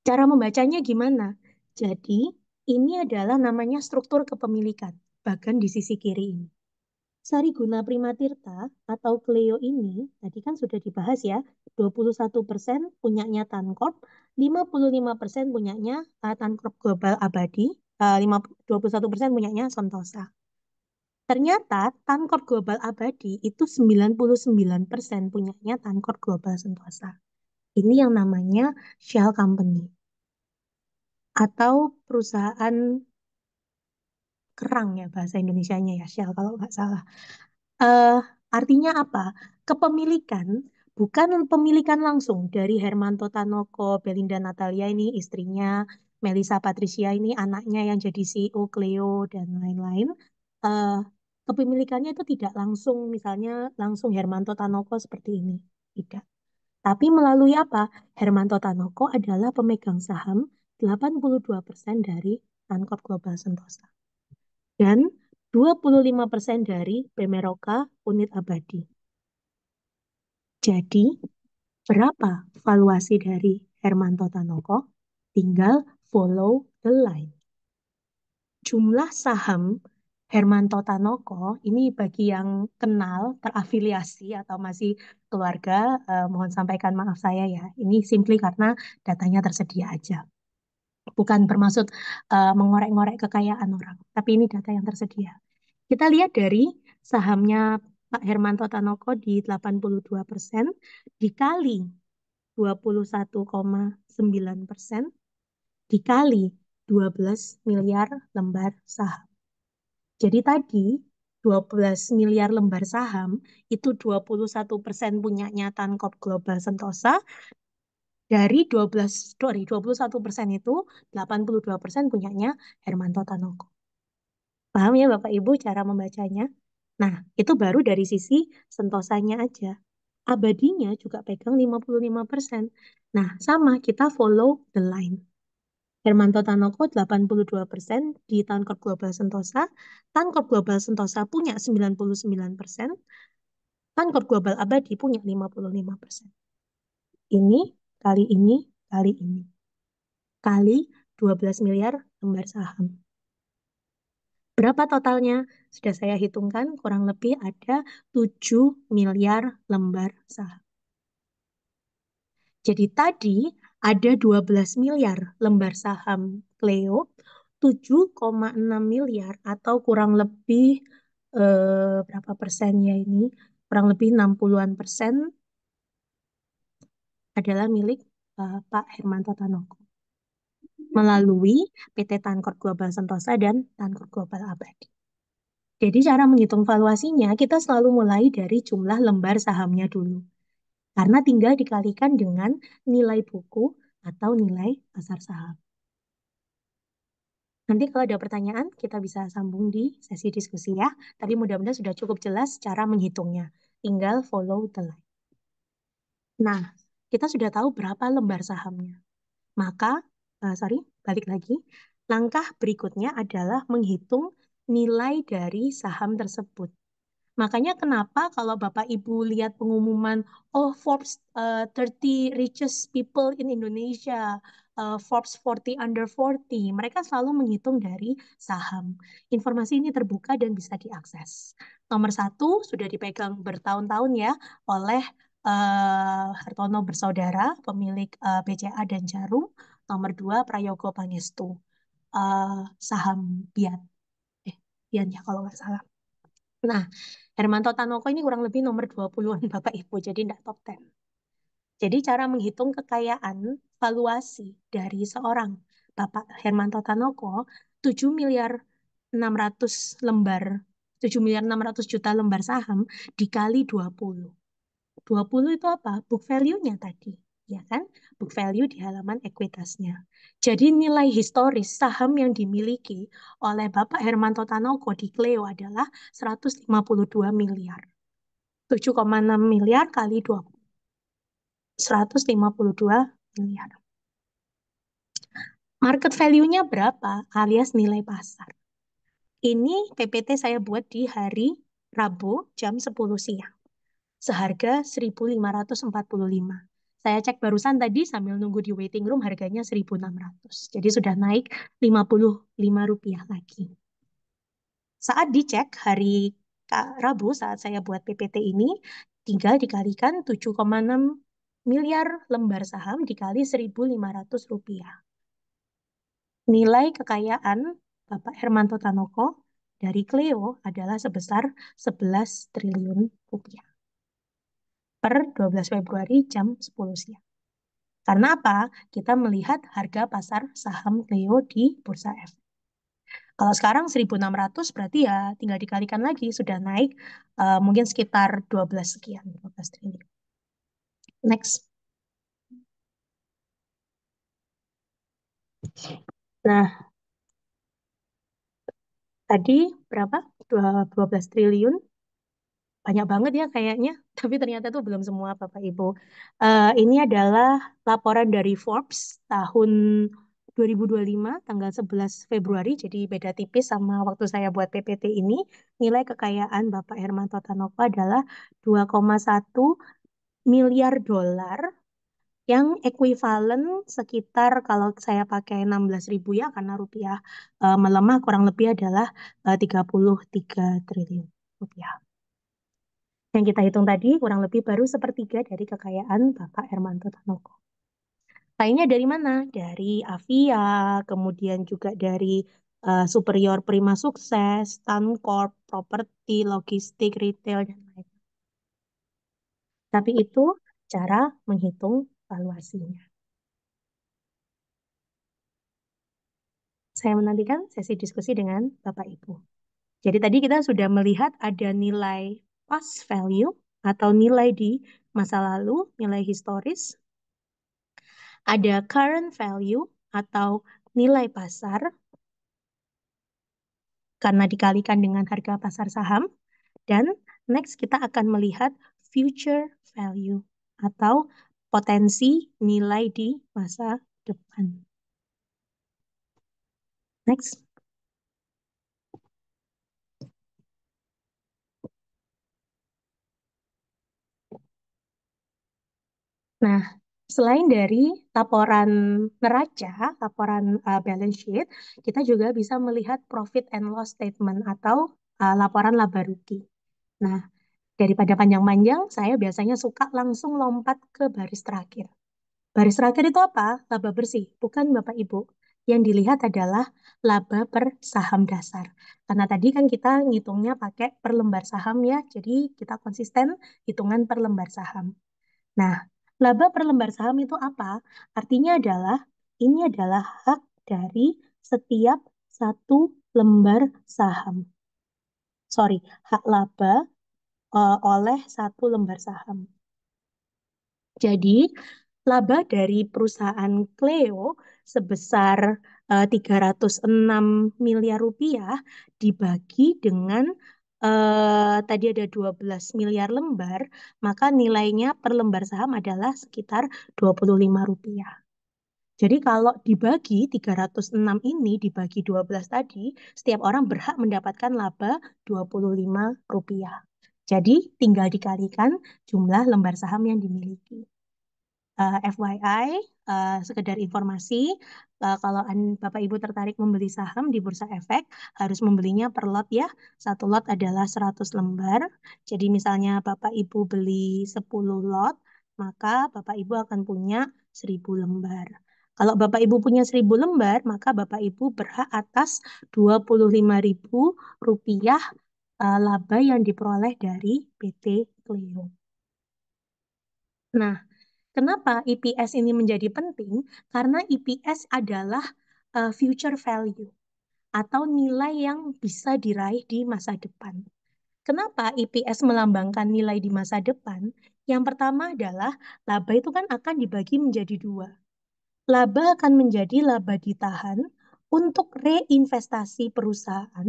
Speaker 2: Cara membacanya gimana? Jadi, ini adalah namanya struktur kepemilikan, bahkan di sisi kiri ini. Sariguna Primatirta atau Cleo ini, tadi kan sudah dibahas ya, 21% punyanya Tancorp, 55% punyanya Tancorp Global Abadi, 21% punyanya Sentosa. Ternyata Tancorp Global Abadi itu 99% punyanya Tancorp Global Sentosa. Ini yang namanya Shell Company atau perusahaan kerang ya bahasa Indonesianya ya Shell kalau nggak salah. Eh, Artinya apa? Kepemilikan bukan pemilikan langsung dari Hermanto Tanoko, Belinda Natalia ini istrinya, Melissa Patricia ini anaknya yang jadi CEO Cleo dan lain-lain. Eh, Kepemilikannya itu tidak langsung, misalnya langsung Hermanto Tanoko seperti ini. Tidak. Tapi melalui apa? Hermanto Tanoko adalah pemegang saham 82% dari Tancorp Global Sentosa dan 25% dari Pemeroka Unit Abadi. Jadi, berapa valuasi dari Hermanto Tanoko? Tinggal follow the line. Jumlah saham Hermanto Tanoko, ini bagi yang kenal, terafiliasi atau masih keluarga, mohon sampaikan maaf saya ya. Ini simply karena datanya tersedia aja. Bukan bermaksud mengorek-ngorek kekayaan orang, tapi ini data yang tersedia. Kita lihat dari sahamnya Pak Hermanto Tanoko di 82% dikali 21,9% dikali 12 miliar lembar saham. Jadi tadi 12 miliar lembar saham itu 21% punyanya Tancorp Global Sentosa. Dari 21% itu 82% punyanya Hermanto Tanoko. Paham ya Bapak Ibu cara membacanya? Nah, itu baru dari sisi Sentosanya aja. Abadinya juga pegang 55%. Nah, sama kita follow the line. Hermanto Tanoko 82% di Tancorp Global Sentosa. Tancorp Global Sentosa punya 99%. Tancorp Global Abadi punya 55%. Ini kali ini kali ini. Kali 12 miliar lembar saham. Berapa totalnya? Sudah saya hitungkan, kurang lebih ada 7 miliar lembar saham. Jadi tadi ada 12 miliar lembar saham Cleo, 7,6 miliar atau kurang lebih berapa persennya ini? Kurang lebih 60-an persen adalah milik Pak Hermanto Tanoko melalui PT Tankor Global Sentosa dan Tankor Global Abadi. Jadi cara menghitung valuasinya kita selalu mulai dari jumlah lembar sahamnya dulu. Karena tinggal dikalikan dengan nilai buku atau nilai pasar saham. Nanti kalau ada pertanyaan, kita bisa sambung di sesi diskusi ya. Tapi mudah-mudahan sudah cukup jelas cara menghitungnya. Tinggal follow the line. Nah, kita sudah tahu berapa lembar sahamnya. Maka, balik lagi. Langkah berikutnya adalah menghitung nilai dari saham tersebut. Makanya kenapa kalau Bapak Ibu lihat pengumuman, oh Forbes 30 richest people in Indonesia, Forbes 40 under 40, mereka selalu menghitung dari saham. Informasi ini terbuka dan bisa diakses. Nomor satu sudah dipegang bertahun-tahun ya oleh Hartono Bersaudara, pemilik BCA dan Jarum. Nomor dua Prayogo Pangestu, saham Bian. Bian ya kalau nggak salah. Nah, Hermanto Tanoko ini kurang lebih nomor 20-an Bapak Ibu, jadi tidak top 10. Jadi cara menghitung kekayaan valuasi dari seorang Bapak Hermanto Tanoko 7 miliar 600 lembar 7 miliar 600 juta lembar saham dikali 20. 20 itu apa? Book value-nya tadi, ya kan? Book value di halaman ekuitasnya. Jadi nilai historis saham yang dimiliki oleh Bapak Hermanto Tanoko di Cleo adalah 152 miliar. 7,6 miliar kali 20. 152 miliar. Market value-nya berapa alias nilai pasar? Ini PPT saya buat di hari Rabu jam 10 siang. Seharga 1.545. Saya cek barusan tadi sambil nunggu di waiting room harganya 1.600. Jadi sudah naik Rp55 lagi. Saat dicek hari Rabu saat saya buat PPT ini, tinggal dikalikan 7,6 miliar lembar saham dikali Rp1.500. Nilai kekayaan Bapak Hermanto Tanoko dari Cleo adalah sebesar 11 triliun rupiah per 12 Februari jam 10 siang. Karena apa? Kita melihat harga pasar saham Cleo di Bursa Efek. Kalau sekarang 1.600 berarti ya tinggal dikalikan lagi sudah naik mungkin sekitar 12 sekian, 12 triliun. Next. Nah, tadi berapa? 12 triliun. Banyak banget ya kayaknya, tapi ternyata itu belum semua Bapak Ibu. Ini adalah laporan dari Forbes tahun 2025, tanggal 11 Februari, jadi beda tipis sama waktu saya buat PPT ini. Nilai kekayaan Bapak Hermanto Tanoko adalah 2,1 miliar dolar yang ekuivalen sekitar kalau saya pakai 16.000 ya, karena rupiah melemah kurang lebih adalah 33 triliun rupiah. Yang kita hitung tadi kurang lebih baru sepertiga dari kekayaan Bapak Hermanto Tanoko. Lainnya dari mana? Dari Avia, kemudian juga dari Superior Prima Sukses, Tancorp, properti, logistik, retail, dan lain. Tapi itu cara menghitung valuasinya. Saya menantikan sesi diskusi dengan Bapak Ibu. Jadi tadi kita sudah melihat ada nilai past value atau nilai di masa lalu, nilai historis, ada current value atau nilai pasar karena dikalikan dengan harga pasar saham. Dan next kita akan melihat future value atau potensi nilai di masa depan. Next. Nah, selain dari laporan neraca, laporan balance sheet, kita juga bisa melihat profit and loss statement atau laporan laba rugi. Nah, daripada panjang-panjang, saya biasanya suka langsung lompat ke baris terakhir. Baris terakhir itu apa? Laba bersih, bukan Bapak Ibu. Yang dilihat adalah laba per saham dasar. Karena tadi kan kita ngitungnya pakai per lembar saham ya, jadi kita konsisten hitungan per lembar saham. Nah, laba per lembar saham itu apa? Artinya adalah ini adalah hak dari setiap satu lembar saham. Sorry, hak laba oleh satu lembar saham. Jadi, laba dari perusahaan Cleo sebesar 306 miliar rupiah dibagi dengan tadi ada 12 miliar lembar, maka nilainya per lembar saham adalah sekitar Rp25. Jadi kalau dibagi 306 ini dibagi 12 tadi, setiap orang berhak mendapatkan laba Rp25. Jadi tinggal dikalikan jumlah lembar saham yang dimiliki. FYI, sekedar informasi, kalau Bapak Ibu tertarik membeli saham di Bursa Efek, harus membelinya per lot ya. Satu lot adalah 100 lembar. Jadi misalnya Bapak Ibu beli 10 lot, maka Bapak Ibu akan punya 1.000 lembar. Kalau Bapak Ibu punya 1.000 lembar, maka Bapak Ibu berhak atas Rp25.000 laba yang diperoleh dari PT Cleo. Nah, kenapa EPS ini menjadi penting? Karena EPS adalah future value atau nilai yang bisa diraih di masa depan. Kenapa EPS melambangkan nilai di masa depan? Yang pertama adalah laba itu kan akan dibagi menjadi dua. Laba akan menjadi laba ditahan untuk reinvestasi perusahaan.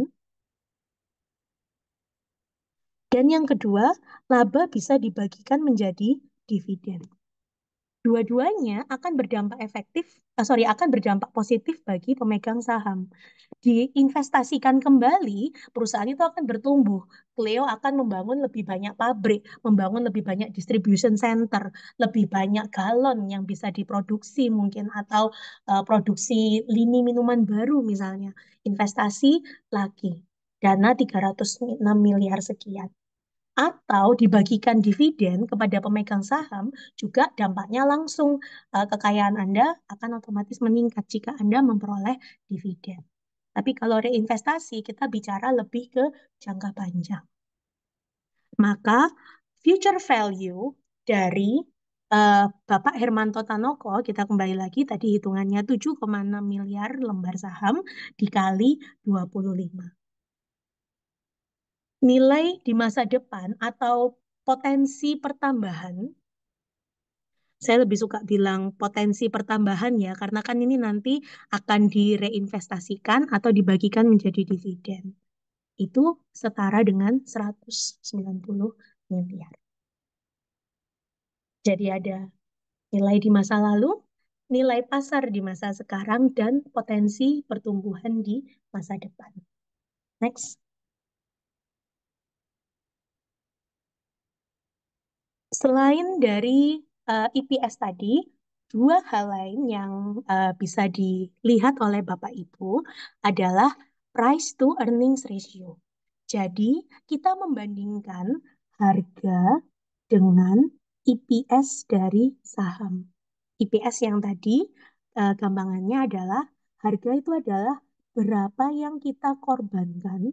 Speaker 2: Dan yang kedua, laba bisa dibagikan menjadi dividen. Dua-duanya akan akan berdampak positif bagi pemegang saham. Diinvestasikan kembali, perusahaan itu akan bertumbuh. Cleo akan membangun lebih banyak pabrik, membangun lebih banyak distribution center, lebih banyak galon yang bisa diproduksi mungkin, atau produksi lini minuman baru misalnya. Investasi lagi, dana 306 miliar sekian atau dibagikan dividen kepada pemegang saham, juga dampaknya langsung kekayaan Anda akan otomatis meningkat jika Anda memperoleh dividen. Tapi kalau reinvestasi, kita bicara lebih ke jangka panjang. Maka future value dari Bapak Hermanto Tanoko, kita kembali lagi tadi hitungannya 7,6 miliar lembar saham dikali 25. Nilai di masa depan atau potensi pertambahan, saya lebih suka bilang potensi pertambahan ya, karena kan ini nanti akan direinvestasikan atau dibagikan menjadi dividen. Itu setara dengan 190 miliar. Jadi ada nilai di masa lalu, nilai pasar di masa sekarang, dan potensi pertumbuhan di masa depan. Next. Selain dari EPS tadi, dua hal lain yang bisa dilihat oleh Bapak Ibu adalah price to earnings ratio. Jadi, kita membandingkan harga dengan EPS dari saham. EPS yang tadi, gampangannya adalah harga itu adalah berapa yang kita korbankan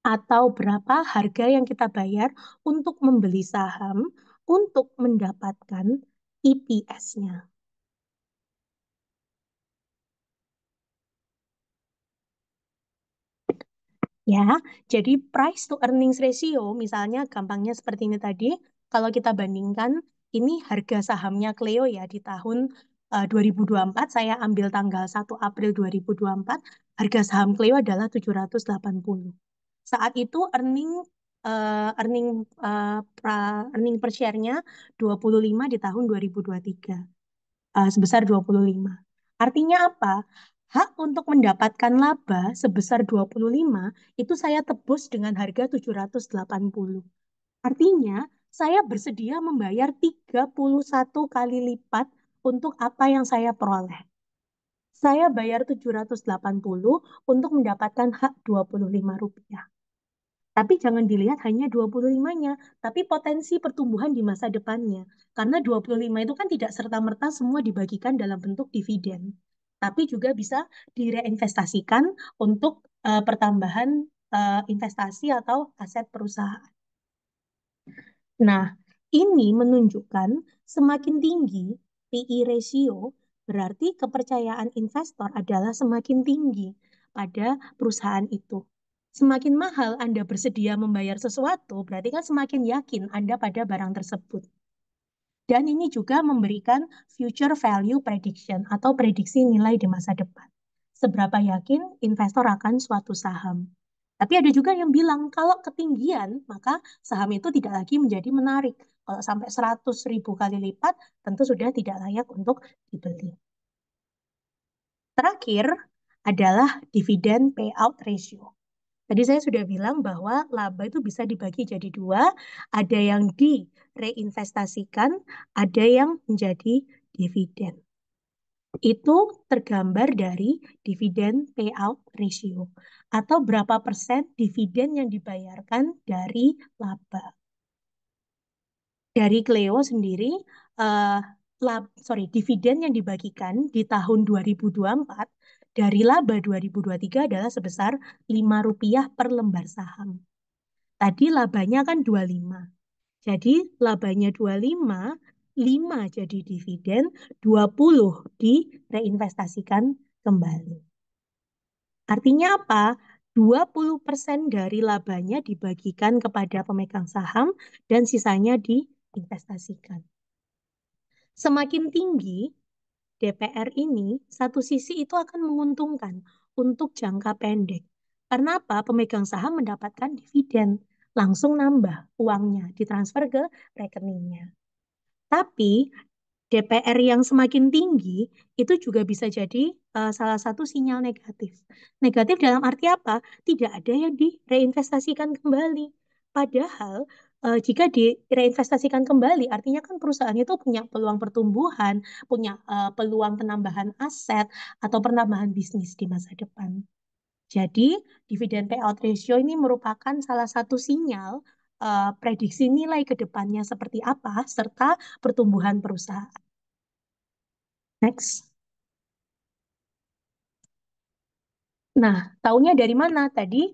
Speaker 2: atau berapa harga yang kita bayar untuk membeli saham untuk mendapatkan EPS-nya. Ya, jadi price to earnings ratio, misalnya gampangnya seperti ini tadi, kalau kita bandingkan, ini harga sahamnya Cleo ya di tahun 2024, saya ambil tanggal 1 April 2024, harga saham Cleo adalah 780. Saat itu eh, earning earning per share-nya 25 di tahun 2023, sebesar 25. Artinya apa? Hak untuk mendapatkan laba sebesar 25 itu saya tebus dengan harga 780. Artinya, saya bersedia membayar 31 kali lipat untuk apa yang saya peroleh. Saya bayar 780 untuk mendapatkan hak 25 rupiah. Tapi jangan dilihat hanya 25-nya, tapi potensi pertumbuhan di masa depannya. Karena 25 itu kan tidak serta-merta semua dibagikan dalam bentuk dividen. Tapi juga bisa direinvestasikan untuk pertambahan investasi atau aset perusahaan. Nah, ini menunjukkan semakin tinggi PE ratio, berarti kepercayaan investor adalah semakin tinggi pada perusahaan itu. Semakin mahal Anda bersedia membayar sesuatu, berarti kan semakin yakin Anda pada barang tersebut. Dan ini juga memberikan future value prediction atau prediksi nilai di masa depan. Seberapa yakin investor akan suatu saham. Tapi ada juga yang bilang kalau ketinggian, maka saham itu tidak lagi menjadi menarik. Kalau sampai 100.000 kali lipat, tentu sudah tidak layak untuk dibeli. Terakhir adalah dividen payout ratio. Tadi saya sudah bilang bahwa laba itu bisa dibagi jadi dua, ada yang direinvestasikan, ada yang menjadi dividen. Itu tergambar dari dividen payout ratio, atau berapa persen dividen yang dibayarkan dari laba. Dari Cleo sendiri, eh, dividen yang dibagikan di tahun 2024 dari laba 2023 adalah sebesar Rp5 per lembar saham. Tadi labanya kan 25. Jadi labanya 25, 5 jadi dividen, 20 direinvestasikan kembali. Artinya apa? 20% dari labanya dibagikan kepada pemegang saham dan sisanya diinvestasikan. Semakin tinggi DPR ini, satu sisi itu akan menguntungkan untuk jangka pendek. Karena apa? Pemegang saham mendapatkan dividen. langsung nambah uangnya, ditransfer ke rekeningnya. Tapi DPR yang semakin tinggi itu juga bisa jadi salah satu sinyal negatif. Negatif dalam arti apa? Tidak ada yang direinvestasikan kembali. Padahal jika direinvestasikan kembali, artinya kan perusahaan itu punya peluang pertumbuhan, punya peluang penambahan aset atau penambahan bisnis di masa depan. Jadi, dividen payout ratio ini merupakan salah satu sinyal prediksi nilai ke depannya seperti apa, serta pertumbuhan perusahaan. Next. Nah, tahunya dari mana? Tadi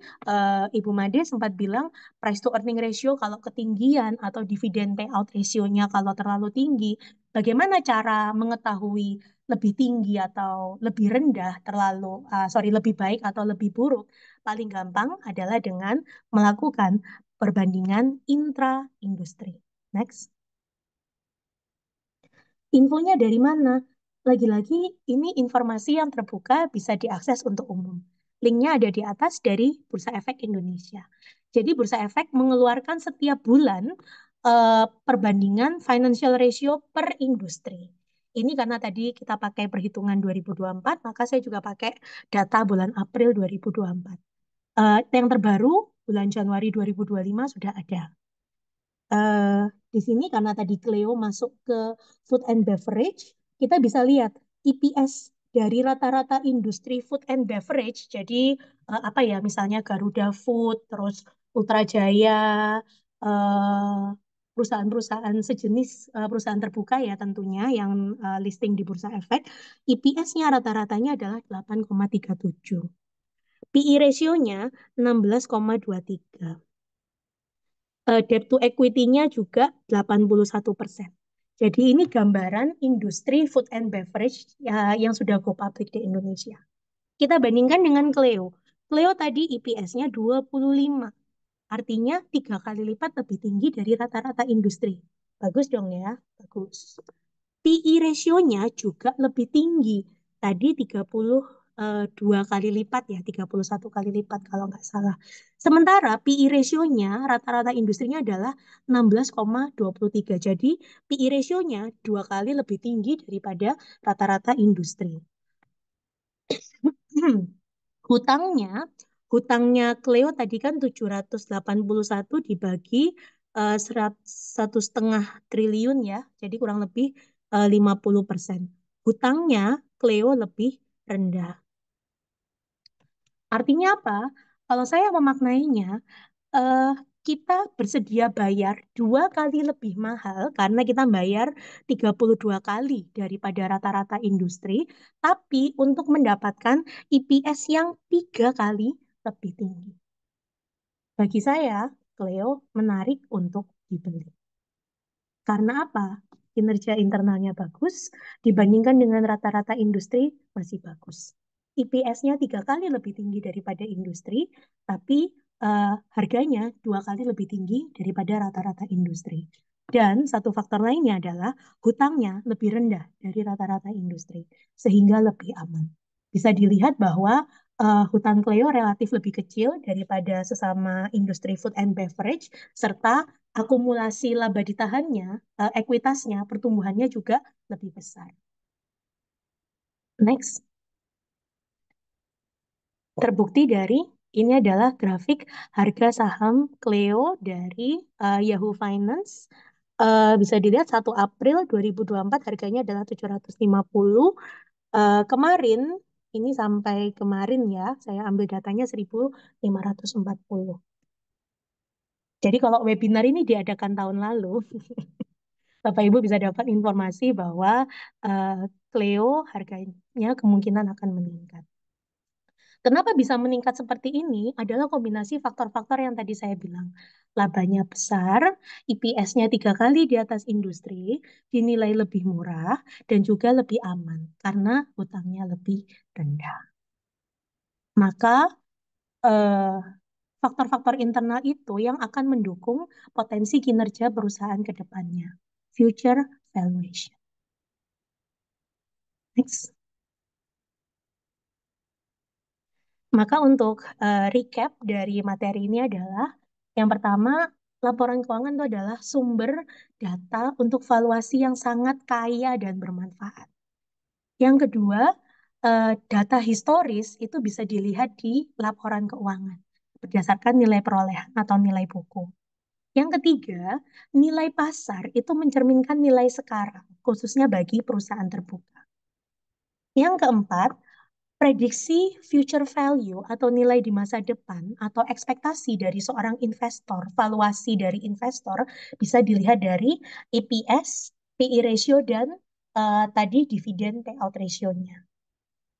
Speaker 2: Ibu Made sempat bilang price to earning ratio kalau ketinggian atau dividen payout ratio-nya kalau terlalu tinggi. Bagaimana cara mengetahui lebih tinggi atau lebih rendah terlalu, sorry, lebih baik atau lebih buruk? Paling gampang adalah dengan melakukan perbandingan intra-industri. Next. Infonya dari mana? Lagi-lagi ini informasi yang terbuka bisa diakses untuk umum. Linknya ada di atas dari Bursa Efek Indonesia. Jadi Bursa Efek mengeluarkan setiap bulan perbandingan financial ratio per industri. Ini karena tadi kita pakai perhitungan 2024, maka saya juga pakai data bulan April 2024. Yang terbaru bulan Januari 2025 sudah ada. eh, di sini karena tadi Cleo masuk ke food and beverage, kita bisa lihat EPS dari rata-rata industri food and beverage. Jadi apa ya, misalnya Garuda Food, terus Ultra Jaya, perusahaan-perusahaan sejenis perusahaan terbuka ya tentunya yang listing di Bursa Efek, EPS-nya rata-ratanya adalah 8,37. PE ratio-nya 16,23. Debt to equity-nya juga 81%. Jadi ini gambaran industri food and beverage ya, yang sudah go public di Indonesia. Kita bandingkan dengan Cleo. Cleo tadi EPS-nya 25. Artinya 3 kali lipat lebih tinggi dari rata-rata industri. Bagus dong ya, bagus. PE ratio-nya juga lebih tinggi. Tadi 32 kali lipat ya, 31 kali lipat kalau nggak salah. Sementara PE ratio-nya rata-rata industrinya adalah 16,23. Jadi PE ratio-nya 2 kali lebih tinggi daripada rata-rata industri. Hutangnya, hutangnya Cleo tadi kan 781 dibagi 1,5 triliun ya. Jadi kurang lebih 50%. Hutangnya Cleo lebih rendah. Artinya apa? Kalau saya memaknainya, eh, kita bersedia bayar 2 kali lebih mahal karena kita bayar 32 kali daripada rata-rata industri, tapi untuk mendapatkan EPS yang 3 kali lebih tinggi. Bagi saya, Cleo menarik untuk dibeli. Karena apa? Kinerja internalnya bagus, dibandingkan dengan rata-rata industri masih bagus. EPS-nya 3 kali lebih tinggi daripada industri, tapi harganya 2 kali lebih tinggi daripada rata-rata industri. Dan satu faktor lainnya adalah hutangnya lebih rendah dari rata-rata industri, sehingga lebih aman. Bisa dilihat bahwa hutang Cleo relatif lebih kecil daripada sesama industri food and beverage, serta akumulasi laba ditahannya, ekuitasnya, pertumbuhannya juga lebih besar. Next, terbukti dari ini adalah grafik harga saham Cleo dari Yahoo Finance. Bisa dilihat 1 April 2024 harganya adalah 750. Kemarin, ini sampai kemarin ya, saya ambil datanya 1.540. Jadi kalau webinar ini diadakan tahun lalu, Bapak Ibu bisa dapat informasi bahwa eh, Cleo harganya kemungkinan akan meningkat. Kenapa bisa meningkat seperti ini adalah kombinasi faktor-faktor yang tadi saya bilang. Labanya besar, EPS-nya 3 kali di atas industri, dinilai lebih murah, dan juga lebih aman karena hutangnya lebih rendah. Maka eh, faktor-faktor internal itu yang akan mendukung potensi kinerja perusahaan ke depannya. Future valuation. Next. Maka untuk recap dari materi ini adalah Yang pertama, laporan keuangan itu adalah sumber data untuk valuasi yang sangat kaya dan bermanfaat. Yang kedua, data historis itu bisa dilihat di laporan keuangan berdasarkan nilai perolehan atau nilai buku. Yang ketiga, nilai pasar itu mencerminkan nilai sekarang, khususnya bagi perusahaan terbuka. Yang keempat, prediksi future value atau nilai di masa depan atau ekspektasi dari seorang investor, valuasi dari investor bisa dilihat dari EPS, PE ratio, dan tadi dividen payout ratio-nya.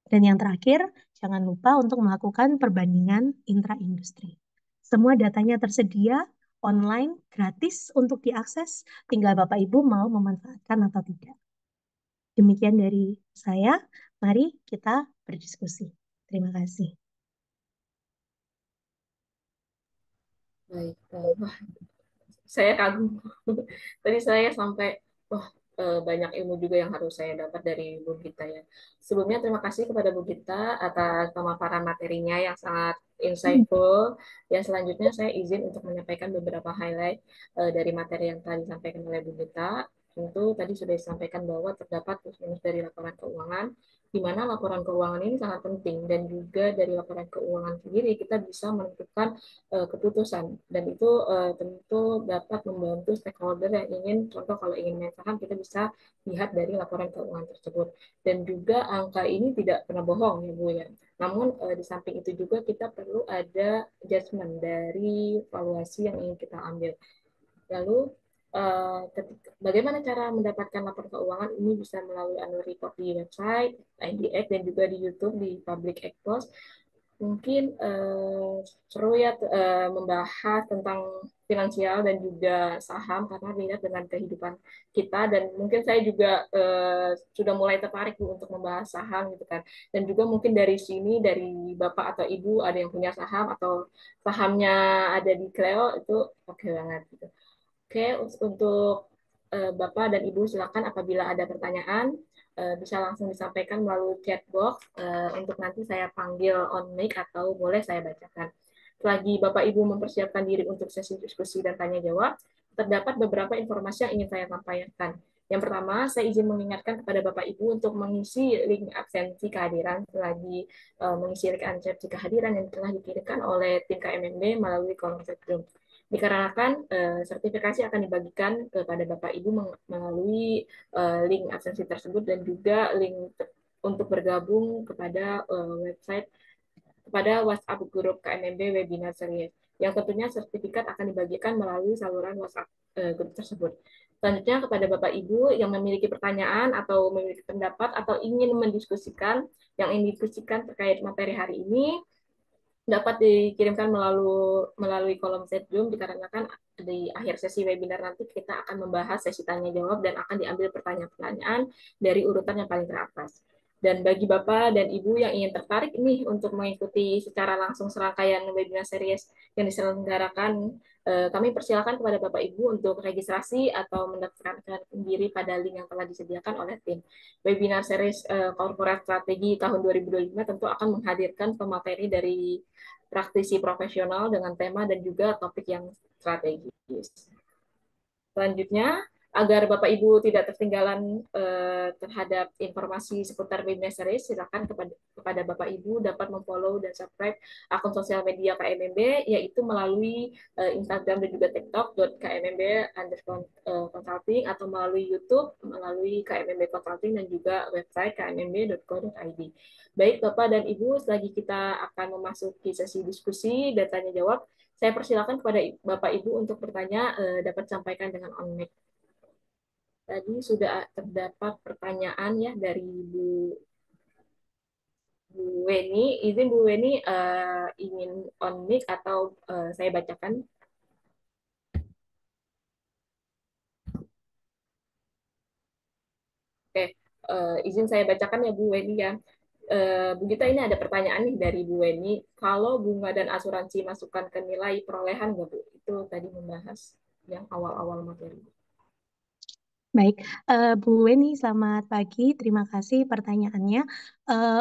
Speaker 2: Dan yang terakhir, jangan lupa untuk melakukan perbandingan intra-industri. Semua datanya tersedia, online, gratis untuk diakses, tinggal Bapak Ibu mau memanfaatkan atau tidak. Demikian dari saya, mari kita berdiskusi. Terima kasih.
Speaker 1: Baik, saya kagum. Tadi saya sampai, wah, banyak ilmu juga yang harus saya dapat dari Bu Gita ya. Sebelumnya terima kasih kepada Bu Gita atas pemaparan materinya yang sangat insightful. Yang selanjutnya saya izin untuk menyampaikan beberapa highlight dari materi yang telah disampaikan oleh Bu Gita. Tentu tadi sudah disampaikan bahwa terdapat plus minus dari laporan keuangan, di mana laporan keuangan ini sangat penting dan juga dari laporan keuangan sendiri kita bisa menentukan keputusan dan itu tentu dapat membantu stakeholder yang ingin contoh kalau ingin main saham kita bisa lihat dari laporan keuangan tersebut dan juga angka ini tidak pernah bohong ya Bu ya. Namun di samping itu juga kita perlu ada adjustment dari valuasi yang ingin kita ambil. Lalu bagaimana cara mendapatkan laporan keuangan ini bisa melalui annual report di website, IDX dan juga di YouTube di Public Expose. Mungkin seru ya membahas tentang finansial dan juga saham karena relate dengan kehidupan kita dan mungkin saya juga sudah mulai tertarik Bu untuk membahas saham gitu kan dan juga mungkin dari sini dari Bapak atau Ibu ada yang punya saham atau sahamnya ada di Cleo itu oke banget gitu. Oke, untuk Bapak dan Ibu silakan apabila ada pertanyaan bisa langsung disampaikan melalui chat box untuk nanti saya panggil on mic atau boleh saya bacakan. Selagi Bapak Ibu mempersiapkan diri untuk sesi diskusi dan tanya jawab, terdapat beberapa informasi yang ingin saya sampaikan. Yang pertama, saya izin mengingatkan kepada Bapak Ibu untuk mengisi link absensi kehadiran selagi mengisi link absensi kehadiran yang telah dikirimkan oleh tim KMMB melalui kolom chat room dikarenakan sertifikasi akan dibagikan kepada Bapak Ibu melalui link absensi tersebut dan juga link untuk bergabung kepada website kepada WhatsApp grup KMMB Webinar Series yang tentunya sertifikat akan dibagikan melalui saluran WhatsApp grup tersebut. Selanjutnya kepada Bapak Ibu yang memiliki pertanyaan atau memiliki pendapat atau ingin mendiskusikan yang ingin didiskusikan terkait materi hari ini dapat dikirimkan melalui kolom chat Zoom dikarenakan di akhir sesi webinar nanti kita akan membahas sesi tanya jawab dan akan diambil pertanyaan-pertanyaan dari urutan yang paling teratas. Dan bagi Bapak dan Ibu yang ingin tertarik nih untuk mengikuti secara langsung serangkaian webinar series yang diselenggarakan, kami persilakan kepada Bapak Ibu untuk registrasi atau mendaftarkan diri pada link yang telah disediakan oleh tim. Webinar series Corporate Strategi tahun 2025 tentu akan menghadirkan pemateri dari praktisi profesional dengan tema dan juga topik yang strategis. Selanjutnya, agar Bapak Ibu tidak tertinggalan terhadap informasi seputar webinar series, silakan kepada Bapak Ibu dapat memfollow dan subscribe akun sosial media KMMB, yaitu melalui Instagram dan juga TikTok KMMB_consulting atau melalui YouTube melalui KMMB Consulting dan juga website kmmb.co.id. Baik Bapak dan Ibu, selagi kita akan memasuki sesi diskusi dan tanya jawab, saya persilakan kepada Bapak Ibu untuk bertanya dapat sampaikan dengan on mic. Tadi sudah terdapat pertanyaan ya dari Bu Weni. Izin Bu Weni ingin on mic atau saya bacakan? Oke, izin saya bacakan ya Bu Weni ya. Bu Gita ini ada pertanyaan nih dari Bu Weni. Kalau bunga dan asuransi masukkan ke nilai perolehan nggak Bu? Itu tadi membahas yang awal-awal materi.
Speaker 2: Baik, Bu Weni, selamat pagi. Terima kasih pertanyaannya.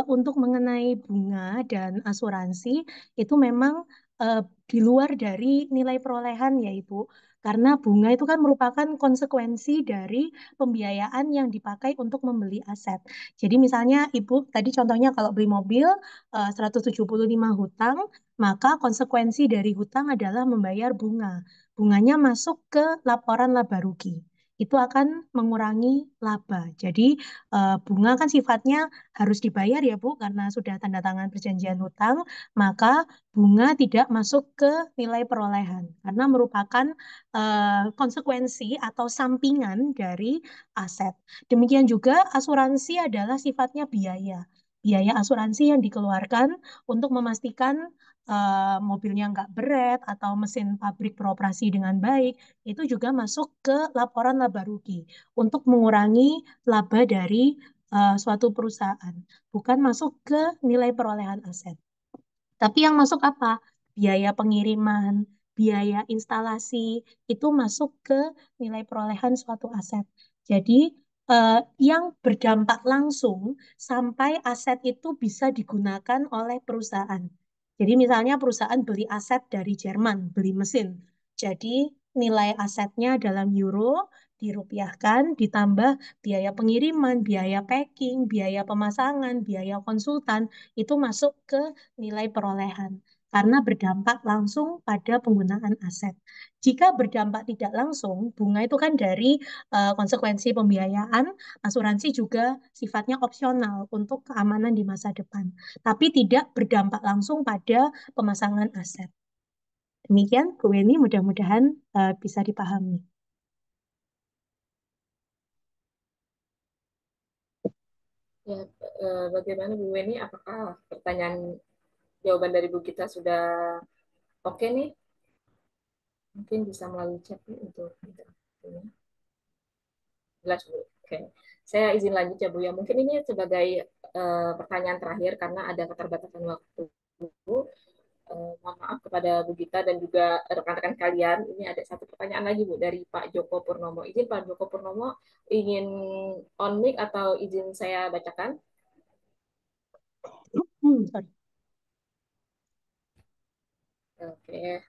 Speaker 2: Untuk mengenai bunga dan asuransi, itu memang eh, di luar dari nilai perolehan ya Ibu. Karena bunga itu kan merupakan konsekuensi dari pembiayaan yang dipakai untuk membeli aset. Jadi misalnya Ibu tadi contohnya kalau beli mobil 175 hutang, maka konsekuensi dari hutang adalah membayar bunga. Bunganya masuk ke laporan laba rugi. Itu akan mengurangi laba. Jadi bunga kan sifatnya harus dibayar ya Bu, karena sudah tanda tangan perjanjian hutang, maka bunga tidak masuk ke nilai perolehan karena merupakan konsekuensi atau sampingan dari aset. Demikian juga asuransi adalah sifatnya biaya. Biaya asuransi yang dikeluarkan untuk memastikan mobilnya nggak berat atau mesin pabrik beroperasi dengan baik, itu juga masuk ke laporan laba rugi untuk mengurangi laba dari suatu perusahaan, bukan masuk ke nilai perolehan aset. Tapi yang masuk apa? Biaya pengiriman, biaya instalasi, itu masuk ke nilai perolehan suatu aset. Jadi, yang berdampak langsung sampai aset itu bisa digunakan oleh perusahaan. Jadi, misalnya perusahaan beli aset dari Jerman, beli mesin. Jadi, nilai asetnya dalam euro dirupiahkan, ditambah biaya pengiriman, biaya packing, biaya pemasangan, biaya konsultan, itu masuk ke nilai perolehan karena berdampak langsung pada penggunaan aset. Jika berdampak tidak langsung, bunga itu kan dari konsekuensi pembiayaan, asuransi juga sifatnya opsional untuk keamanan di masa depan, tapi tidak berdampak langsung pada pemasangan aset. Demikian, Bu Weni, mudah-mudahan bisa dipahami.
Speaker 1: Ya, bagaimana Bu Weni? Apakah pertanyaan jawaban dari Bu Gita sudah oke nih? Mungkin bisa melalui chat nih untuk interaktifnya. Jelas Bu. Oke. Saya izin lanjut ya Bu ya. Mungkin ini sebagai pertanyaan terakhir karena ada keterbatasan waktu. Mohon maaf kepada Bu Gita dan juga rekan-rekan kalian. Ini ada satu pertanyaan lagi Bu dari Pak Joko Purnomo. Izin Pak Joko Purnomo ingin on mic atau izin saya bacakan?
Speaker 2: Sorry.
Speaker 1: Oke,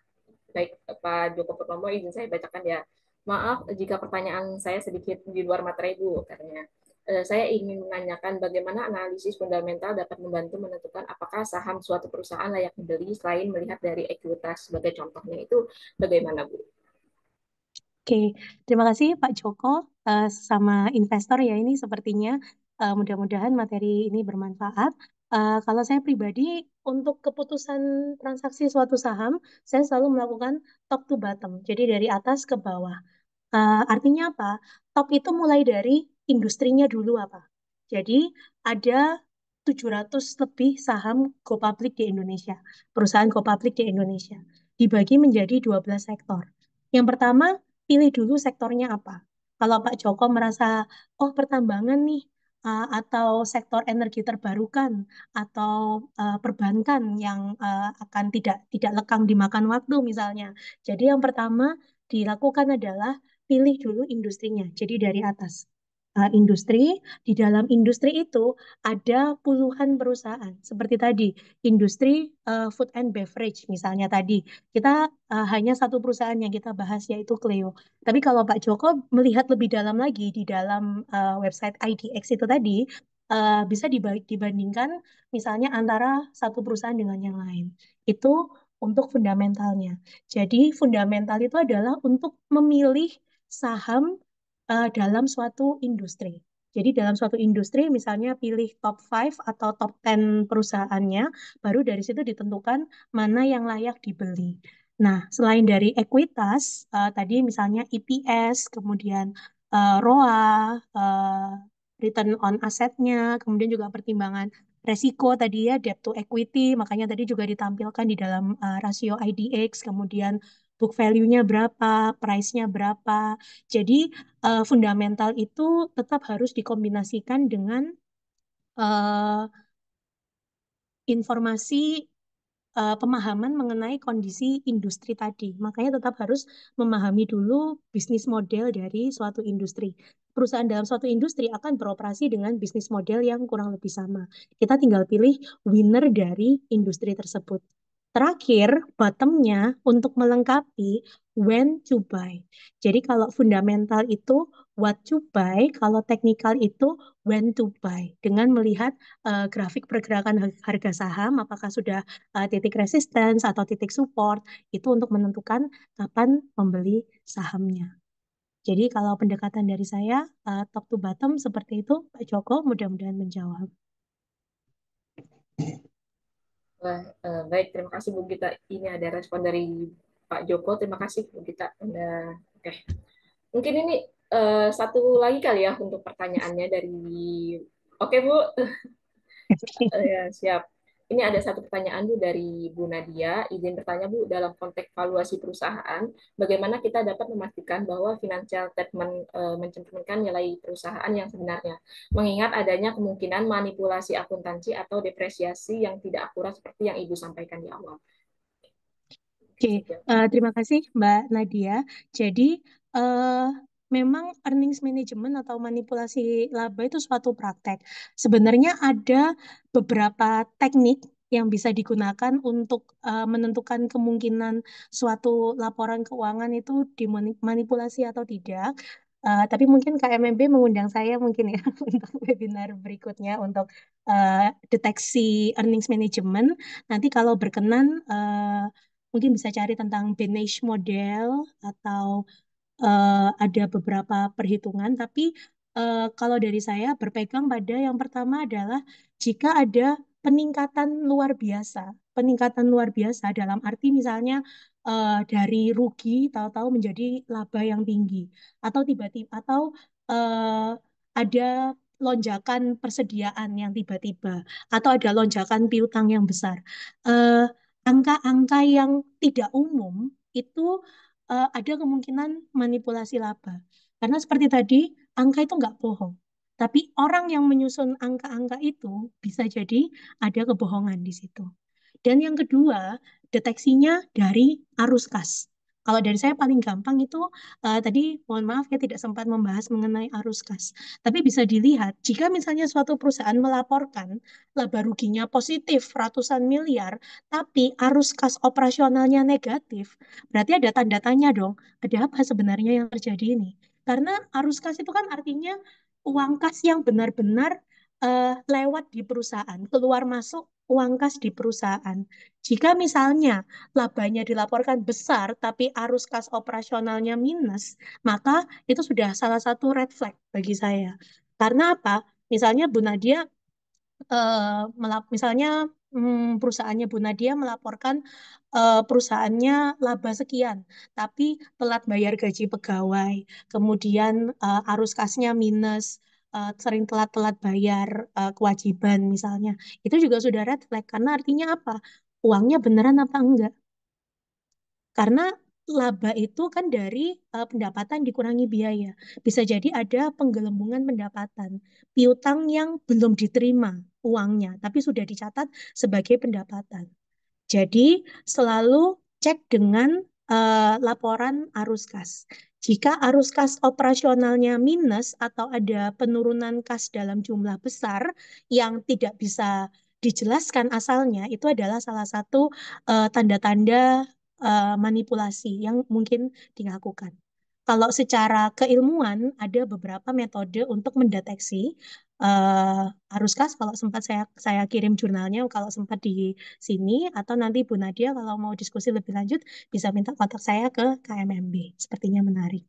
Speaker 1: baik Pak Joko Purnomo izin saya bacakan ya. Maaf jika pertanyaan saya sedikit di luar materi Bu, katanya. Saya ingin menanyakan bagaimana analisis fundamental dapat membantu menentukan apakah saham suatu perusahaan layak dibeli selain melihat dari ekuitas sebagai contohnya itu bagaimana Bu?
Speaker 2: Oke, terima kasih Pak Joko sama investor ya ini sepertinya mudah-mudahan materi ini bermanfaat. Kalau saya pribadi untuk keputusan transaksi suatu saham, saya selalu melakukan top to bottom, jadi dari atas ke bawah. Artinya apa? Top itu mulai dari industrinya dulu apa. Jadi ada 700 lebih saham go public di Indonesia, perusahaan go public di Indonesia. Dibagi menjadi 12 sektor. Yang pertama, pilih dulu sektornya apa. Kalau Pak Joko merasa, oh pertambangan nih, atau sektor energi terbarukan, atau perbankan yang akan tidak lekang dimakan waktu misalnya. Jadi yang pertama dilakukan adalah pilih dulu industrinya. Jadi dari atas. Industri, di dalam industri itu ada puluhan perusahaan. Seperti tadi, industri food and beverage misalnya tadi. Kita hanya satu perusahaan yang kita bahas yaitu Cleo. Tapi kalau Pak Joko melihat lebih dalam lagi di dalam website IDX itu tadi, bisa dibandingkan misalnya antara satu perusahaan dengan yang lain. Itu untuk fundamentalnya. Jadi fundamental itu adalah untuk memilih saham dalam suatu industri. Jadi dalam suatu industri misalnya pilih top 5 atau top 10 perusahaannya, baru dari situ ditentukan mana yang layak dibeli. Nah, selain dari ekuitas, tadi misalnya EPS, kemudian ROA, return on asetnya, kemudian juga pertimbangan resiko tadi ya, debt to equity, makanya tadi juga ditampilkan di dalam rasio IDX, kemudian book value-nya berapa, price-nya berapa. Jadi fundamental itu tetap harus dikombinasikan dengan eh, informasi pemahaman mengenai kondisi industri tadi. Makanya tetap harus memahami dulu bisnis model dari suatu industri. Perusahaan dalam suatu industri akan beroperasi dengan bisnis model yang kurang lebih sama. Kita tinggal pilih winner dari industri tersebut. Terakhir, bottomnya untuk melengkapi when to buy. Jadi kalau fundamental itu what to buy, kalau teknikal itu when to buy. Dengan melihat grafik pergerakan harga saham, apakah sudah titik resistance atau titik support, itu untuk menentukan kapan membeli sahamnya. Jadi kalau pendekatan dari saya, top to bottom seperti itu, Pak Joko mudah-mudahan menjawab.
Speaker 1: Wah, baik, terima kasih Bu Gita. Ini ada respon dari Pak Joko. Terima kasih Bu Gita. Oke. Mungkin ini satu lagi kali ya untuk pertanyaannya dari. Oke Bu, ya, siap. Ini ada satu pertanyaan Bu dari Bu Nadia. Izin bertanya Bu, dalam konteks valuasi perusahaan, bagaimana kita dapat memastikan bahwa financial statement mencerminkan nilai perusahaan yang sebenarnya, mengingat adanya kemungkinan manipulasi akuntansi atau depresiasi yang tidak akurat seperti yang Ibu sampaikan di awal.
Speaker 2: Oke, terima kasih Mbak Nadia. Jadi, eh, memang earnings management atau manipulasi laba itu suatu praktek. Sebenarnya ada beberapa teknik yang bisa digunakan untuk menentukan kemungkinan suatu laporan keuangan itu dimanipulasi atau tidak. Tapi mungkin KMMB mengundang saya mungkin ya untuk webinar berikutnya untuk deteksi earnings management. Nanti kalau berkenan, mungkin bisa cari tentang Beneish model atau ada beberapa perhitungan, tapi kalau dari saya berpegang pada yang pertama adalah jika ada peningkatan luar biasa dalam arti misalnya dari rugi tahu-tahu menjadi laba yang tinggi, atau tiba-tiba atau eh, ada lonjakan persediaan yang tiba-tiba, atau ada lonjakan piutang yang besar. Eh, Angka-angka yang tidak umum itu ada kemungkinan manipulasi laba. Karena seperti tadi, angka itu nggak bohong. Tapi orang yang menyusun angka-angka itu bisa jadi ada kebohongan di situ. Dan yang kedua, deteksinya dari arus kas. Kalau dari saya paling gampang itu tadi mohon maaf ya tidak sempat membahas mengenai arus kas. Tapi bisa dilihat jika misalnya suatu perusahaan melaporkan laba ruginya positif ratusan miliar, tapi arus kas operasionalnya negatif, berarti ada tanda tanya dong. Ada apa sebenarnya yang terjadi ini? Karena arus kas itu kan artinya uang kas yang benar-benar lewat di perusahaan, keluar masuk uang kas di perusahaan. Jika misalnya labanya dilaporkan besar, tapi arus kas operasionalnya minus, maka itu sudah salah satu red flag bagi saya. Karena apa? Misalnya Bu Nadia, misalnya perusahaannya Bu Nadia melaporkan perusahaannya laba sekian, tapi telat bayar gaji pegawai, kemudian arus kasnya minus, sering telat-telat bayar kewajiban misalnya, itu juga sudah red flag karena artinya apa? Uangnya beneran apa enggak? Karena laba itu kan dari pendapatan dikurangi biaya. Bisa jadi ada penggelembungan pendapatan, piutang yang belum diterima uangnya, tapi sudah dicatat sebagai pendapatan. Jadi selalu cek dengan laporan arus kas. Jika arus kas operasionalnya minus atau ada penurunan kas dalam jumlah besar yang tidak bisa dijelaskan asalnya, itu adalah salah satu tanda-tanda manipulasi yang mungkin dilakukan. Kalau secara keilmuan ada beberapa metode untuk mendeteksi arus kas. Kalau sempat saya kirim jurnalnya kalau sempat di sini, atau nanti Bu Nadia kalau mau diskusi lebih lanjut bisa minta kontak saya ke KMMB. Sepertinya menarik.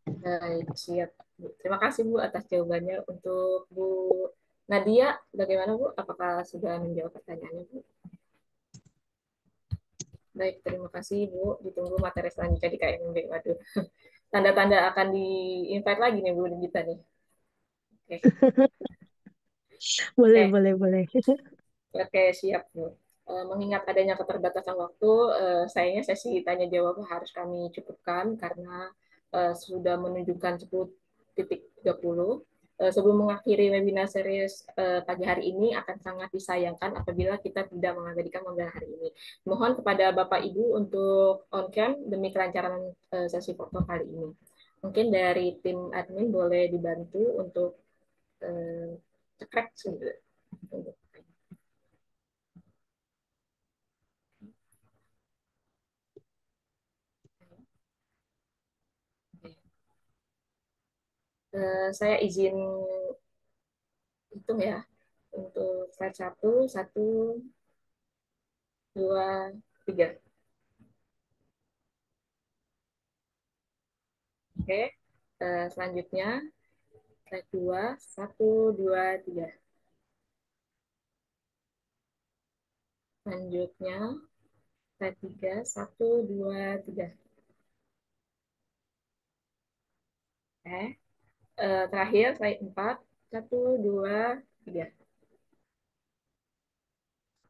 Speaker 1: Baik, siap. Bu. Terima kasih Bu atas jawabannya. Untuk Bu Nadia, bagaimana Bu? Apakah sudah menjawab pertanyaannya Bu? Baik, terima kasih Bu. Ditunggu materi selanjutnya di KMB. Waduh, tanda-tanda akan di-invite lagi nih Bu Gita nih. Oke,
Speaker 2: Boleh,
Speaker 1: oke,
Speaker 2: boleh, boleh.
Speaker 1: oke, siap Bu. Mengingat adanya keterbatasan waktu, sayangnya sesi tanya jawab harus kami cukupkan karena sudah menunjukkan 10:30. Sebelum mengakhiri webinar series pagi hari ini akan sangat disayangkan apabila kita tidak mengabadikan webinar hari ini. Mohon kepada Bapak Ibu untuk on cam demi kelancaran sesi foto kali ini. Mungkin dari tim admin boleh dibantu untuk cekrek. Saya izin hitung ya untuk slide satu, satu, dua, tiga. Oke, selanjutnya slide dua, satu, dua, tiga. Selanjutnya slide tiga, satu, dua, tiga. Oke, terakhir slide empat, satu, dua, tiga.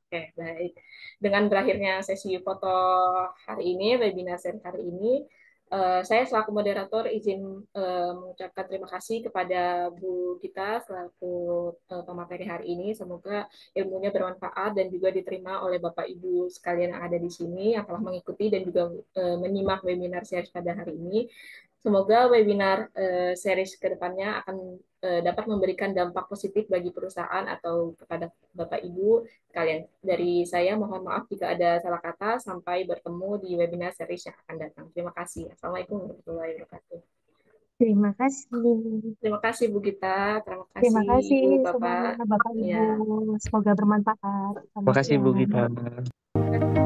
Speaker 1: Oke, baik. Dengan berakhirnya sesi foto hari ini, webinar seri hari ini, saya selaku moderator izin mengucapkan terima kasih kepada Bu Gita selaku pemateri hari ini. Semoga ilmunya bermanfaat dan juga diterima oleh Bapak Ibu sekalian yang ada di sini yang telah mengikuti dan juga menyimak webinar seri pada hari ini. Semoga webinar series ke depannya akan dapat memberikan dampak positif bagi perusahaan atau kepada Bapak Ibu sekalian. Dari saya mohon maaf jika ada salah kata. Sampai bertemu di webinar series yang akan datang. Terima kasih. Assalamualaikum warahmatullahi wabarakatuh.
Speaker 2: Terima kasih.
Speaker 1: Terima kasih Bu Gita. Terima
Speaker 2: Terima
Speaker 1: kasih
Speaker 2: kasih
Speaker 1: Bu
Speaker 2: semuanya
Speaker 1: Bapak.
Speaker 2: Bapak Ibu.
Speaker 1: Ya.
Speaker 2: Semoga bermanfaat.
Speaker 3: Terima
Speaker 2: Selamat
Speaker 3: kasih Bu
Speaker 2: siang.
Speaker 3: Gita.